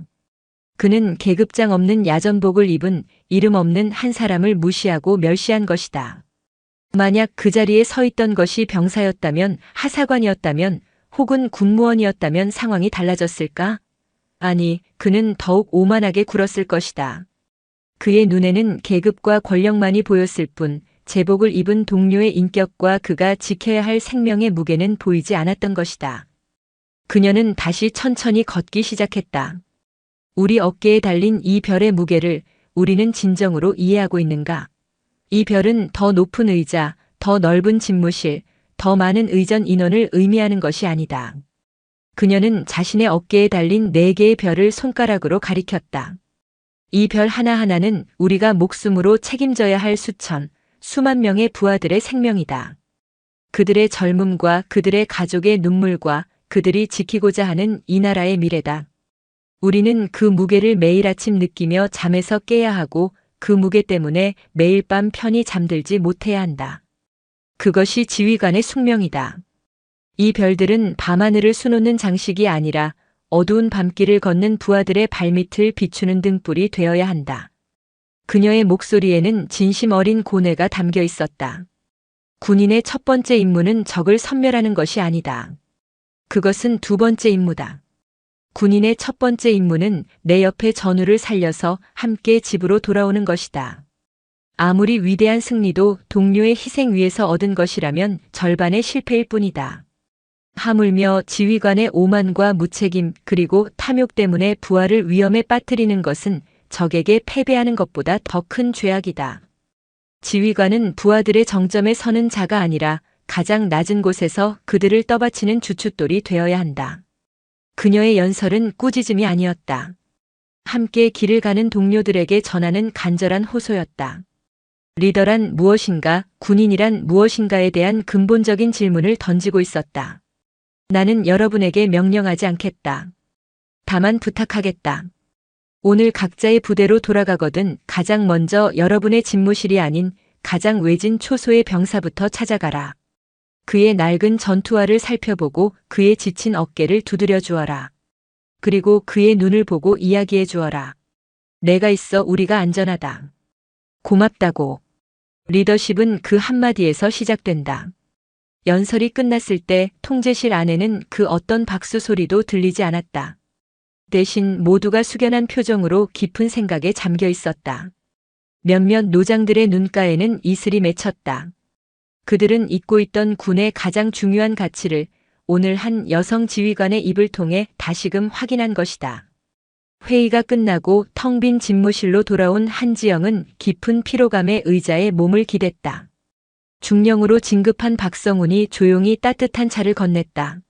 그는 계급장 없는 야전복을 입은 이름 없는 한 사람을 무시하고 멸시한 것이다. 만약 그 자리에 서 있던 것이 병사였다면, 하사관이었다면, 혹은 군무원이었다면 상황이 달라졌을까? 아니, 그는 더욱 오만하게 굴었을 것이다. 그의 눈에는 계급과 권력만이 보였을 뿐 제복을 입은 동료의 인격과 그가 지켜야 할 생명의 무게는 보이지 않았던 것이다. 그녀는 다시 천천히 걷기 시작했다. 우리 어깨에 달린 이 별의 무게를 우리는 진정으로 이해하고 있는가? 이 별은 더 높은 의자, 더 넓은 집무실, 더 많은 의전 인원을 의미하는 것이 아니다. 그녀는 자신의 어깨에 달린 4개의 별을 손가락으로 가리켰다. 이 별 하나하나는 우리가 목숨으로 책임져야 할 수천, 수만 명의 부하들의 생명이다. 그들의 젊음과 그들의 가족의 눈물과 그들이 지키고자 하는 이 나라의 미래다. 우리는 그 무게를 매일 아침 느끼며 잠에서 깨야 하고 그 무게 때문에 매일 밤 편히 잠들지 못해야 한다. 그것이 지휘관의 숙명이다. 이 별들은 밤하늘을 수놓는 장식이 아니라 어두운 밤길을 걷는 부하들의 발밑을 비추는 등불이 되어야 한다. 그녀의 목소리에는 진심 어린 고뇌가 담겨 있었다. 군인의 첫 번째 임무는 적을 섬멸하는 것이 아니다. 그것은 두 번째 임무다. 군인의 첫 번째 임무는 내 옆에 전우를 살려서 함께 집으로 돌아오는 것이다. 아무리 위대한 승리도 동료의 희생 위에서 얻은 것이라면 절반의 실패일 뿐이다. 하물며 지휘관의 오만과 무책임 그리고 탐욕 때문에 부하를 위험에 빠뜨리는 것은 적에게 패배하는 것보다 더 큰 죄악이다. 지휘관은 부하들의 정점에 서는 자가 아니라 가장 낮은 곳에서 그들을 떠받치는 주춧돌이 되어야 한다. 그녀의 연설은 꾸짖음이 아니었다. 함께 길을 가는 동료들에게 전하는 간절한 호소였다. 리더란 무엇인가, 군인이란 무엇인가에 대한 근본적인 질문을 던지고 있었다. 나는 여러분에게 명령하지 않겠다. 다만 부탁하겠다. 오늘 각자의 부대로 돌아가거든 가장 먼저 여러분의 집무실이 아닌 가장 외진 초소의 병사부터 찾아가라. 그의 낡은 전투화를 살펴보고 그의 지친 어깨를 두드려 주어라. 그리고 그의 눈을 보고 이야기해 주어라. 내가 있어 우리가 안전하다. 고맙다고. 리더십은 그 한마디에서 시작된다. 연설이 끝났을 때 통제실 안에는 그 어떤 박수 소리도 들리지 않았다. 대신 모두가 숙연한 표정으로 깊은 생각에 잠겨 있었다. 몇몇 노장들의 눈가에는 이슬이 맺혔다. 그들은 잊고 있던 군의 가장 중요한 가치를 오늘 한 여성 지휘관의 입을 통해 다시금 확인한 것이다. 회의가 끝나고 텅 빈 집무실로 돌아온 한지영은 깊은 피로감에 의자에 몸을 기댔다. 중령으로 진급한 박성훈이 조용히 따뜻한 차를 건넸다.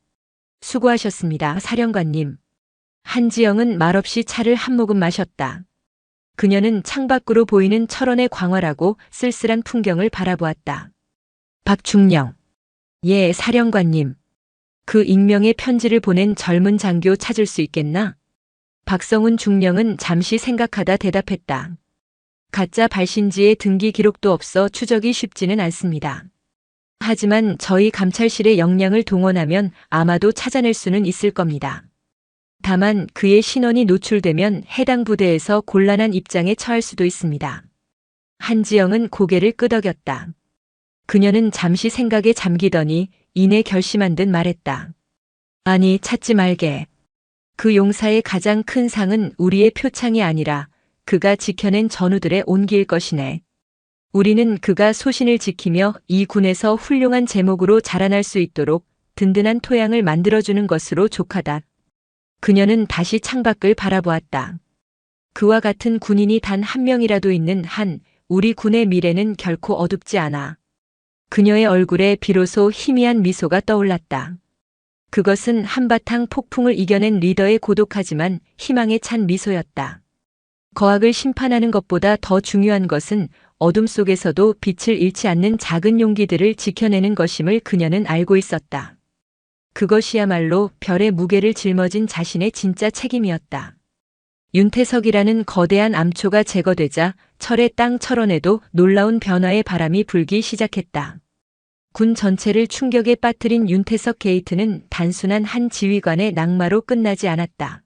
수고하셨습니다, 사령관님. 한지영은 말없이 차를 한 모금 마셨다. 그녀는 창밖으로 보이는 철원의 광활하고 쓸쓸한 풍경을 바라보았다. 박중령. 예, 사령관님. 그 익명의 편지를 보낸 젊은 장교 찾을 수 있겠나? 박성훈 중령은 잠시 생각하다 대답했다. 가짜 발신지에 등기 기록도 없어 추적이 쉽지는 않습니다. 하지만 저희 감찰실의 역량을 동원하면 아마도 찾아낼 수는 있을 겁니다. 다만 그의 신원이 노출되면 해당 부대에서 곤란한 입장에 처할 수도 있습니다. 한지영은 고개를 끄덕였다. 그녀는 잠시 생각에 잠기더니 이내 결심한 듯 말했다. 아니, 찾지 말게. 그 용사의 가장 큰 상은 우리의 표창이 아니라 그가 지켜낸 전우들의 온기일 것이네. 우리는 그가 소신을 지키며 이 군에서 훌륭한 제목으로 자라날 수 있도록 든든한 토양을 만들어주는 것으로 족하다. 그녀는 다시 창밖을 바라보았다. 그와 같은 군인이 단 한 명이라도 있는 한 우리 군의 미래는 결코 어둡지 않아. 그녀의 얼굴에 비로소 희미한 미소가 떠올랐다. 그것은 한바탕 폭풍을 이겨낸 리더의 고독하지만 희망에 찬 미소였다. 거악을 심판하는 것보다 더 중요한 것은 어둠 속에서도 빛을 잃지 않는 작은 용기들을 지켜내는 것임을 그녀는 알고 있었다. 그것이야말로 별의 무게를 짊어진 자신의 진짜 책임이었다. 윤태석이라는 거대한 암초가 제거되자 철의 땅 철원에도 놀라운 변화의 바람이 불기 시작했다. 군 전체를 충격에 빠뜨린 윤태석 게이트는 단순한 한 지휘관의 낙마로 끝나지 않았다.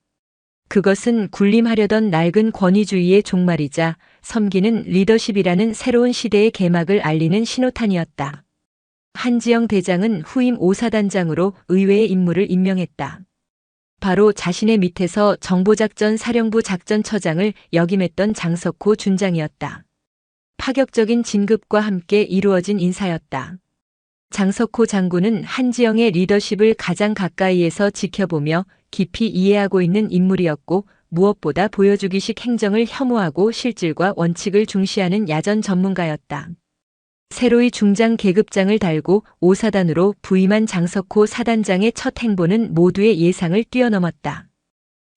그것은 군림하려던 낡은 권위주의의 종말이자 섬기는 리더십이라는 새로운 시대의 개막을 알리는 신호탄이었다. 한지영 대장은 후임 5사단장으로 의외의 인물을 임명했다. 바로 자신의 밑에서 정보작전 사령부 작전처장을 역임했던 장석호 준장이었다. 파격적인 진급과 함께 이루어진 인사였다. 장석호 장군은 한지영의 리더십을 가장 가까이에서 지켜보며 깊이 이해하고 있는 인물이었고, 무엇보다 보여주기식 행정을 혐오하고 실질과 원칙을 중시하는 야전 전문가였다. 새로이 중장 계급장을 달고 5사단으로 부임한 장석호 사단장의 첫 행보는 모두의 예상을 뛰어넘었다.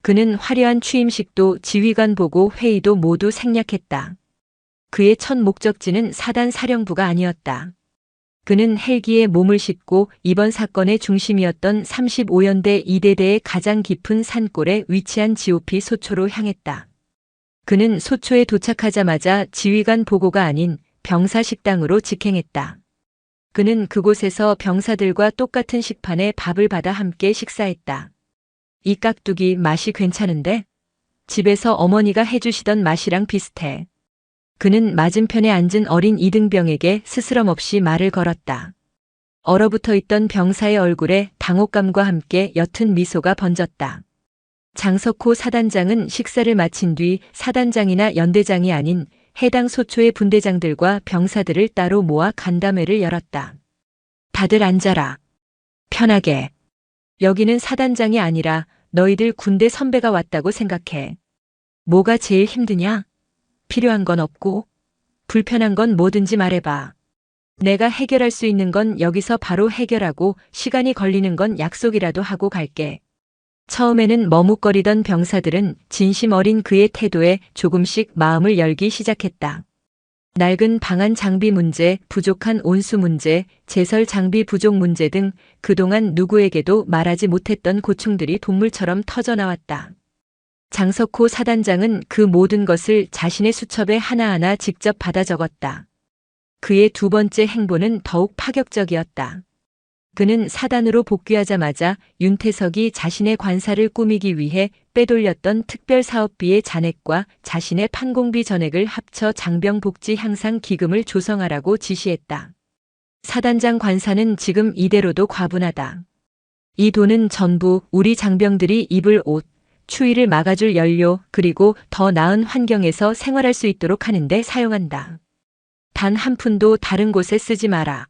그는 화려한 취임식도 지휘관 보고 회의도 모두 생략했다. 그의 첫 목적지는 사단 사령부가 아니었다. 그는 헬기에 몸을 싣고 이번 사건의 중심이었던 35연대 2대대의 가장 깊은 산골에 위치한 GOP 소초로 향했다. 그는 소초에 도착하자마자 지휘관 보고가 아닌 병사 식당으로 직행했다. 그는 그곳에서 병사들과 똑같은 식판에 밥을 받아 함께 식사했다. 이 깍두기 맛이 괜찮은데? 집에서 어머니가 해주시던 맛이랑 비슷해. 그는 맞은편에 앉은 어린 이등병에게 스스럼 없이 말을 걸었다. 얼어붙어 있던 병사의 얼굴에 당혹감과 함께 옅은 미소가 번졌다. 장석호 사단장은 식사를 마친 뒤 사단장이나 연대장이 아닌 해당 소초의 분대장들과 병사들을 따로 모아 간담회를 열었다. 다들 앉아라. 편하게. 여기는 사단장이 아니라 너희들 군대 선배가 왔다고 생각해. 뭐가 제일 힘드냐? 필요한 건 없고 불편한 건 뭐든지 말해봐. 내가 해결할 수 있는 건 여기서 바로 해결하고 시간이 걸리는 건 약속이라도 하고 갈게. 처음에는 머뭇거리던 병사들은 진심 어린 그의 태도에 조금씩 마음을 열기 시작했다. 낡은 방한 장비 문제, 부족한 온수 문제, 제설 장비 부족 문제 등 그동안 누구에게도 말하지 못했던 고충들이 동물처럼 터져나왔다. 장석호 사단장은 그 모든 것을 자신의 수첩에 하나하나 직접 받아 적었다. 그의 두 번째 행보는 더욱 파격적이었다. 그는 사단으로 복귀하자마자 윤태석이 자신의 관사를 꾸미기 위해 빼돌렸던 특별사업비의 잔액과 자신의 판공비 전액을 합쳐 장병복지 향상 기금을 조성하라고 지시했다. 사단장 관사는 지금 이대로도 과분하다. 이 돈은 전부 우리 장병들이 입을 옷, 추위를 막아줄 연료, 그리고 더 나은 환경에서 생활할 수 있도록 하는데 사용한다. 단 한 푼도 다른 곳에 쓰지 마라.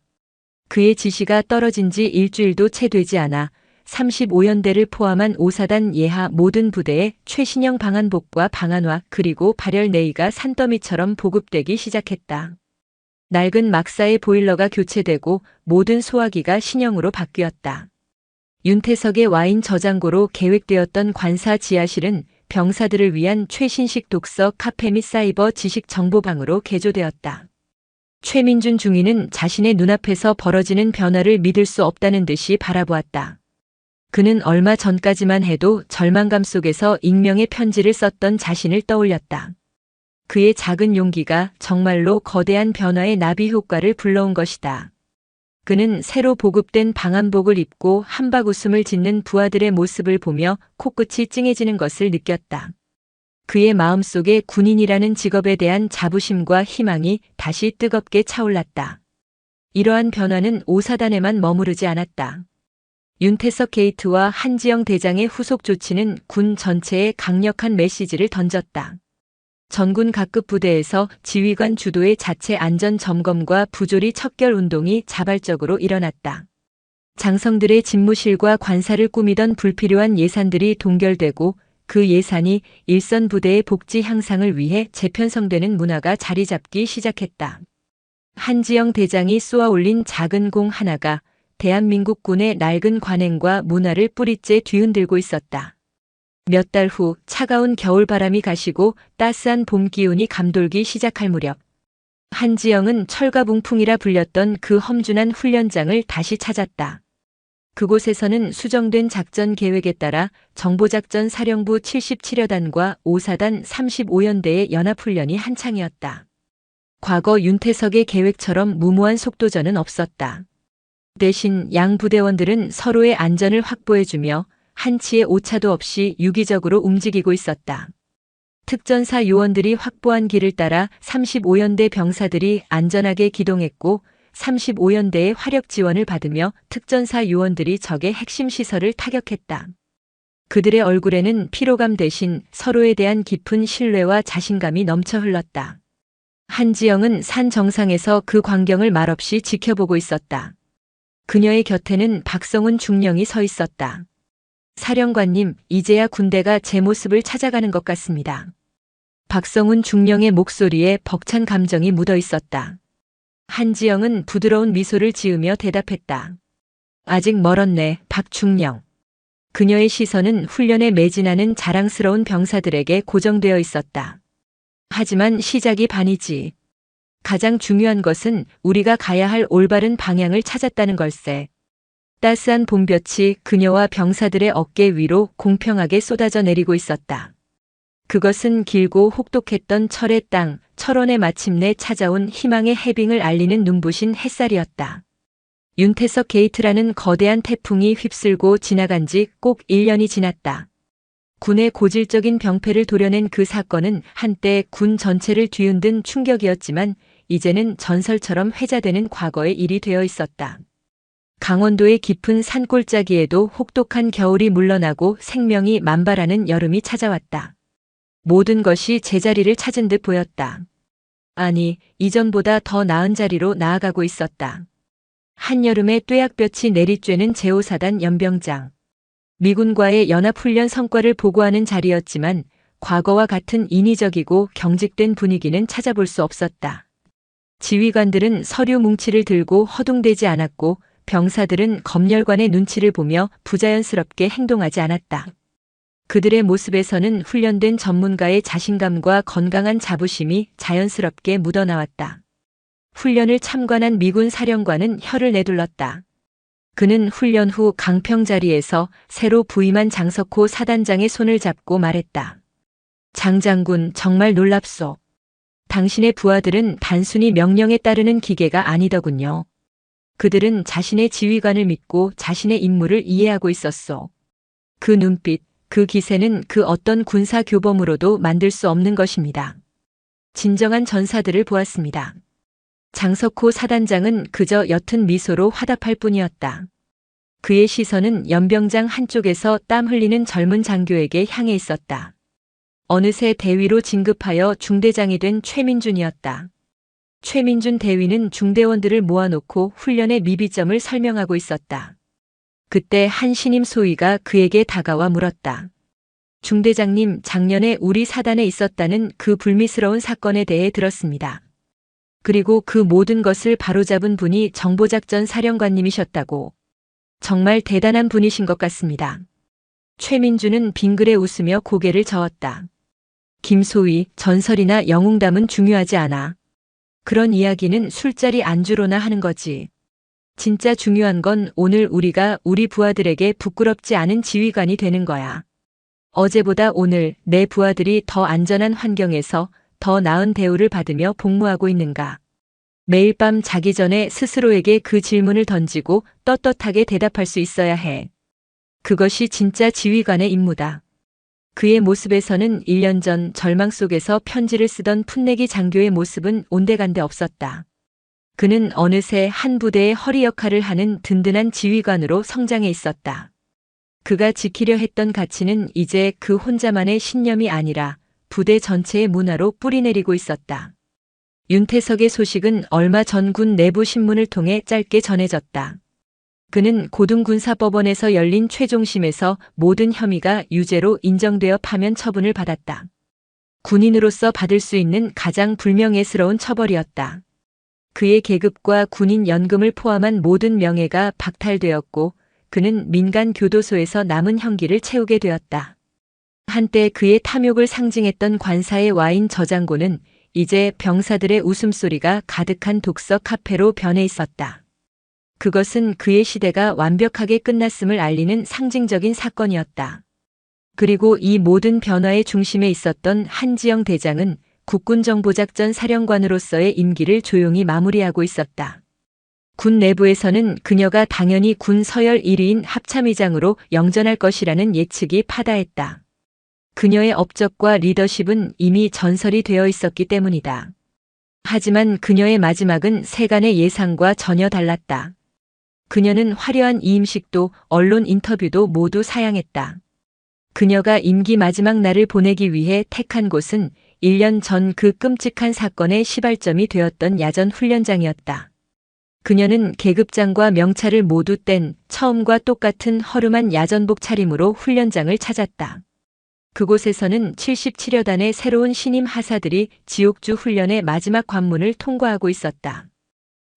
그의 지시가 떨어진 지 일주일도 채 되지 않아 35연대를 포함한 5사단 예하 모든 부대에 최신형 방한복과 방한화 그리고 발열 내의가 산더미처럼 보급되기 시작했다. 낡은 막사의 보일러가 교체되고 모든 소화기가 신형으로 바뀌었다. 윤태석의 와인 저장고로 계획되었던 관사 지하실은 병사들을 위한 최신식 독서 카페 및 사이버 지식 정보방으로 개조되었다. 최민준 중위는 자신의 눈앞에서 벌어지는 변화를 믿을 수 없다는 듯이 바라보았다. 그는 얼마 전까지만 해도 절망감 속에서 익명의 편지를 썼던 자신을 떠올렸다. 그의 작은 용기가 정말로 거대한 변화의 나비 효과를 불러온 것이다. 그는 새로 보급된 방한복을 입고 한박 웃음을 짓는 부하들의 모습을 보며 코끝이 찡해지는 것을 느꼈다. 그의 마음속에 군인이라는 직업에 대한 자부심과 희망이 다시 뜨겁게 차올랐다. 이러한 변화는 5사단에만 머무르지 않았다. 윤태석 게이트와 한지영 대장의 후속 조치는 군 전체에 강력한 메시지를 던졌다. 전군 각급 부대에서 지휘관 주도의 자체 안전 점검과 부조리 척결 운동이 자발적으로 일어났다. 장성들의 집무실과 관사를 꾸미던 불필요한 예산들이 동결되고 그 예산이 일선 부대의 복지 향상을 위해 재편성되는 문화가 자리 잡기 시작했다. 한지영 대장이 쏘아 올린 작은 공 하나가 대한민국 군의 낡은 관행과 문화를 뿌리째 뒤흔들고 있었다. 몇 달 후 차가운 겨울바람이 가시고 따스한 봄 기운이 감돌기 시작할 무렵 한지영은 철가붕풍이라 불렸던 그 험준한 훈련장을 다시 찾았다. 그곳에서는 수정된 작전 계획에 따라 정보작전 사령부 77여단과 5사단 35연대의 연합훈련이 한창이었다. 과거 윤태석의 계획처럼 무모한 속도전은 없었다. 대신 양 부대원들은 서로의 안전을 확보해주며 한치의 오차도 없이 유기적으로 움직이고 있었다. 특전사 요원들이 확보한 길을 따라 35연대 병사들이 안전하게 기동했고 35연대의 화력 지원을 받으며 특전사 요원들이 적의 핵심 시설을 타격했다. 그들의 얼굴에는 피로감 대신 서로에 대한 깊은 신뢰와 자신감이 넘쳐 흘렀다. 한지영은 산 정상에서 그 광경을 말없이 지켜보고 있었다. 그녀의 격에는 박성훈 중령이 서 있었다. 사령관님, 이제야 군대가 제 모습을 찾아가는 것 같습니다. 박성훈 중령의 목소리에 벅찬 감정이 묻어 있었다. 한지영은 부드러운 미소를 지으며 대답했다. 아직 멀었네, 박중령. 그녀의 시선은 훈련에 매진하는 자랑스러운 병사들에게 고정되어 있었다. 하지만 시작이 반이지. 가장 중요한 것은 우리가 가야 할 올바른 방향을 찾았다는 걸세. 따스한 봄볕이 그녀와 병사들의 어깨 위로 공평하게 쏟아져 내리고 있었다. 그것은 길고 혹독했던 철의 땅, 철원에 마침내 찾아온 희망의 해빙을 알리는 눈부신 햇살이었다. 윤태석 게이트라는 거대한 태풍이 휩쓸고 지나간 지 꼭 1년이 지났다. 군의 고질적인 병폐를 도려낸 그 사건은 한때 군 전체를 뒤흔든 충격이었지만 이제는 전설처럼 회자되는 과거의 일이 되어 있었다. 강원도의 깊은 산골짜기에도 혹독한 겨울이 물러나고 생명이 만발하는 여름이 찾아왔다. 모든 것이 제자리를 찾은 듯 보였다. 아니, 이전보다 더 나은 자리로 나아가고 있었다. 한여름에 뙤약볕이 내리쬐는 제5사단 연병장. 미군과의 연합훈련 성과를 보고하는 자리였지만 과거와 같은 인위적이고 경직된 분위기는 찾아볼 수 없었다. 지휘관들은 서류 뭉치를 들고 허둥대지 않았고 병사들은 검열관의 눈치를 보며 부자연스럽게 행동하지 않았다. 그들의 모습에서는 훈련된 전문가의 자신감과 건강한 자부심이 자연스럽게 묻어나왔다. 훈련을 참관한 미군 사령관은 혀를 내둘렀다. 그는 훈련 후 강평 자리에서 새로 부임한 장석호 사단장의 손을 잡고 말했다. 장장군, 정말 놀랍소. 당신의 부하들은 단순히 명령에 따르는 기계가 아니더군요. 그들은 자신의 지휘관을 믿고 자신의 임무를 이해하고 있었소. 그 눈빛, 그 기세는 그 어떤 군사 교범으로도 만들 수 없는 것입니다. 진정한 전사들을 보았습니다. 장석호 사단장은 그저 옅은 미소로 화답할 뿐이었다. 그의 시선은 연병장 한쪽에서 땀 흘리는 젊은 장교에게 향해 있었다. 어느새 대위로 진급하여 중대장이 된 최민준이었다. 최민준 대위는 중대원들을 모아놓고 훈련의 미비점을 설명하고 있었다. 그때 한 신임 소위가 그에게 다가와 물었다. 중대장님, 작년에 우리 사단에 있었다는 그 불미스러운 사건에 대해 들었습니다. 그리고 그 모든 것을 바로잡은 분이 정보작전 사령관님이셨다고. 정말 대단한 분이신 것 같습니다. 최민주는 빙그레 웃으며 고개를 저었다. 김소위, 전설이나 영웅담은 중요하지 않아. 그런 이야기는 술자리 안주로나 하는 거지. 진짜 중요한 건 오늘 우리가 우리 부하들에게 부끄럽지 않은 지휘관이 되는 거야. 어제보다 오늘 내 부하들이 더 안전한 환경에서 더 나은 대우를 받으며 복무하고 있는가. 매일 밤 자기 전에 스스로에게 그 질문을 던지고 떳떳하게 대답할 수 있어야 해. 그것이 진짜 지휘관의 임무다. 그의 모습에서는 1년 전 절망 속에서 편지를 쓰던 풋내기 장교의 모습은 온데간데 없었다. 그는 어느새 한 부대의 허리 역할을 하는 든든한 지휘관으로 성장해 있었다. 그가 지키려 했던 가치는 이제 그 혼자만의 신념이 아니라 부대 전체의 문화로 뿌리내리고 있었다. 윤태석의 소식은 얼마 전 군 내부 신문을 통해 짧게 전해졌다. 그는 고등군사법원에서 열린 최종심에서 모든 혐의가 유죄로 인정되어 파면 처분을 받았다. 군인으로서 받을 수 있는 가장 불명예스러운 처벌이었다. 그의 계급과 군인 연금을 포함한 모든 명예가 박탈되었고 그는 민간 교도소에서 남은 형기를 채우게 되었다. 한때 그의 탐욕을 상징했던 관사의 와인 저장고는 이제 병사들의 웃음소리가 가득한 독서 카페로 변해 있었다. 그것은 그의 시대가 완벽하게 끝났음을 알리는 상징적인 사건이었다. 그리고 이 모든 변화의 중심에 있었던 한지영 대장은 국군정보작전 사령관으로서의 임기를 조용히 마무리하고 있었다. 군 내부에서는 그녀가 당연히 군 서열 1위인 합참의장으로 영전할 것이라는 예측이 파다했다. 그녀의 업적과 리더십은 이미 전설이 되어 있었기 때문이다. 하지만 그녀의 마지막은 세간의 예상과 전혀 달랐다. 그녀는 화려한 이임식도 언론 인터뷰도 모두 사양했다. 그녀가 임기 마지막 날을 보내기 위해 택한 곳은 1년 전 그 끔찍한 사건의 시발점이 되었던 야전 훈련장이었다. 그녀는 계급장과 명찰을 모두 뗀 처음과 똑같은 허름한 야전복 차림으로 훈련장을 찾았다. 그곳에서는 77여 단의 새로운 신임 하사들이 지옥주 훈련의 마지막 관문을 통과하고 있었다.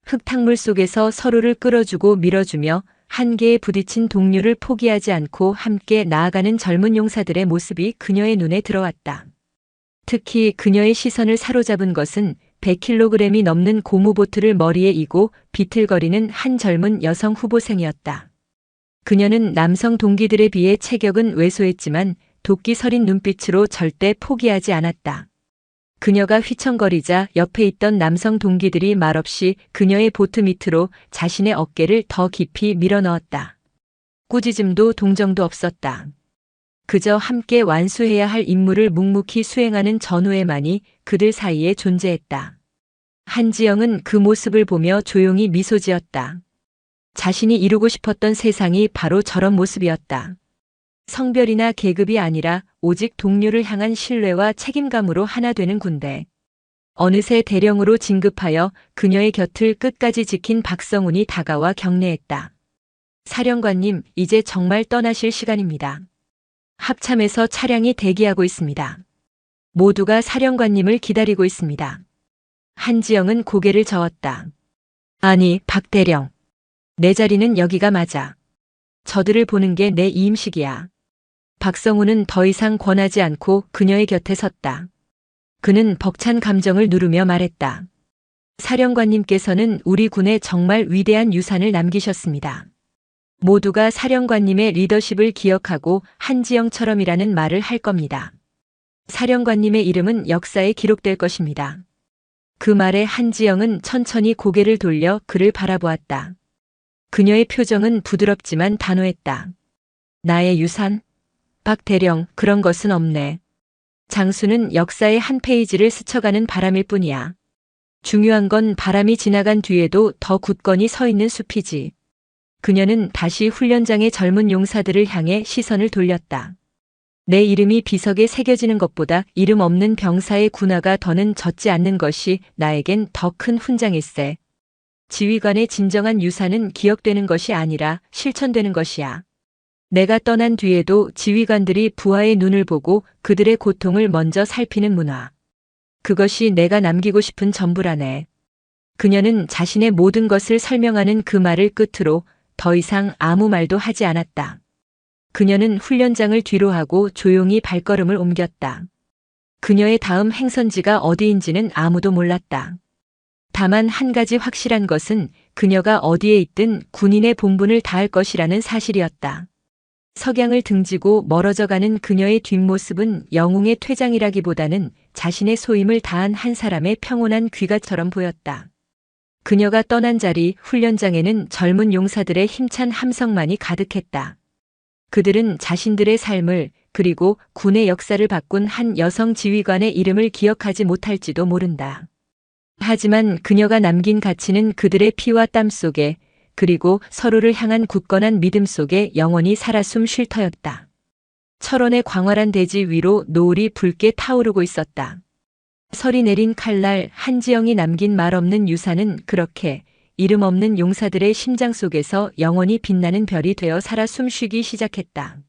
흙탕물 속에서 서로를 끌어주고 밀어주며 한계에 부딪힌 동료를 포기하지 않고 함께 나아가는 젊은 용사들의 모습이 그녀의 눈에 들어왔다. 특히 그녀의 시선을 사로잡은 것은 100kg이 넘는 고무보트를 머리에 이고 비틀거리는 한 젊은 여성 후보생이었다. 그녀는 남성 동기들에 비해 체격은 왜소했지만 도끼 서린 눈빛으로 절대 포기하지 않았다. 그녀가 휘청거리자 옆에 있던 남성 동기들이 말없이 그녀의 보트 밑으로 자신의 어깨를 더 깊이 밀어넣었다. 꾸짖음도 동정도 없었다. 그저 함께 완수해야 할 임무를 묵묵히 수행하는 전우애만이 그들 사이에 존재했다. 한지영은 그 모습을 보며 조용히 미소 지었다. 자신이 이루고 싶었던 세상이 바로 저런 모습이었다. 성별이나 계급이 아니라 오직 동료를 향한 신뢰와 책임감으로 하나 되는 군대. 어느새 대령으로 진급하여 그녀의 곁을 끝까지 지킨 박성훈이 다가와 격려했다. 사령관님, 이제 정말 떠나실 시간입니다. 합참에서 차량이 대기하고 있습니다. 모두가 사령관님을 기다리고 있습니다. 한지영은 고개를 저었다. 아니, 박 대령. 내 자리는 여기가 맞아. 저들을 보는 게 내 이임식이야. 박성훈은 더 이상 권하지 않고 그녀의 곁에 섰다. 그는 벅찬 감정을 누르며 말했다. 사령관님께서는 우리 군에 정말 위대한 유산을 남기셨습니다. 모두가 사령관님의 리더십을 기억하고 한지영처럼이라는 말을 할 겁니다. 사령관님의 이름은 역사에 기록될 것입니다. 그 말에 한지영은 천천히 고개를 돌려 그를 바라보았다. 그녀의 표정은 부드럽지만 단호했다. 나의 유산? 박 대령, 그런 것은 없네. 장수는 역사의 한 페이지를 스쳐가는 바람일 뿐이야. 중요한 건 바람이 지나간 뒤에도 더 굳건히 서 있는 숲이지. 그녀는 다시 훈련장의 젊은 용사들을 향해 시선을 돌렸다. 내 이름이 비석에 새겨지는 것보다 이름 없는 병사의 군화가 더는 젖지 않는 것이 나에겐 더 큰 훈장일세. 지휘관의 진정한 유산은 기억되는 것이 아니라 실천되는 것이야. 내가 떠난 뒤에도 지휘관들이 부하의 눈을 보고 그들의 고통을 먼저 살피는 문화. 그것이 내가 남기고 싶은 전부라네. 그녀는 자신의 모든 것을 설명하는 그 말을 끝으로 더 이상 아무 말도 하지 않았다. 그녀는 훈련장을 뒤로 하고 조용히 발걸음을 옮겼다. 그녀의 다음 행선지가 어디인지는 아무도 몰랐다. 다만 한 가지 확실한 것은 그녀가 어디에 있든 군인의 본분을 다할 것이라는 사실이었다. 석양을 등지고 멀어져가는 그녀의 뒷모습은 영웅의 퇴장이라기보다는 자신의 소임을 다한 한 사람의 평온한 귀가처럼 보였다. 그녀가 떠난 자리 훈련장에는 젊은 용사들의 힘찬 함성만이 가득했다. 그들은 자신들의 삶을 그리고 군의 역사를 바꾼 한 여성 지휘관의 이름을 기억하지 못할지도 모른다. 하지만 그녀가 남긴 가치는 그들의 피와 땀 속에 그리고 서로를 향한 굳건한 믿음 속에 영원히 살아 숨 쉴 터였다. 철원의 광활한 대지 위로 노을이 붉게 타오르고 있었다. 설이 내린 칼날 한지영이 남긴 말 없는 유산은 그렇게 이름 없는 용사들의 심장 속에서 영원히 빛나는 별이 되어 살아 숨쉬기 시작했다.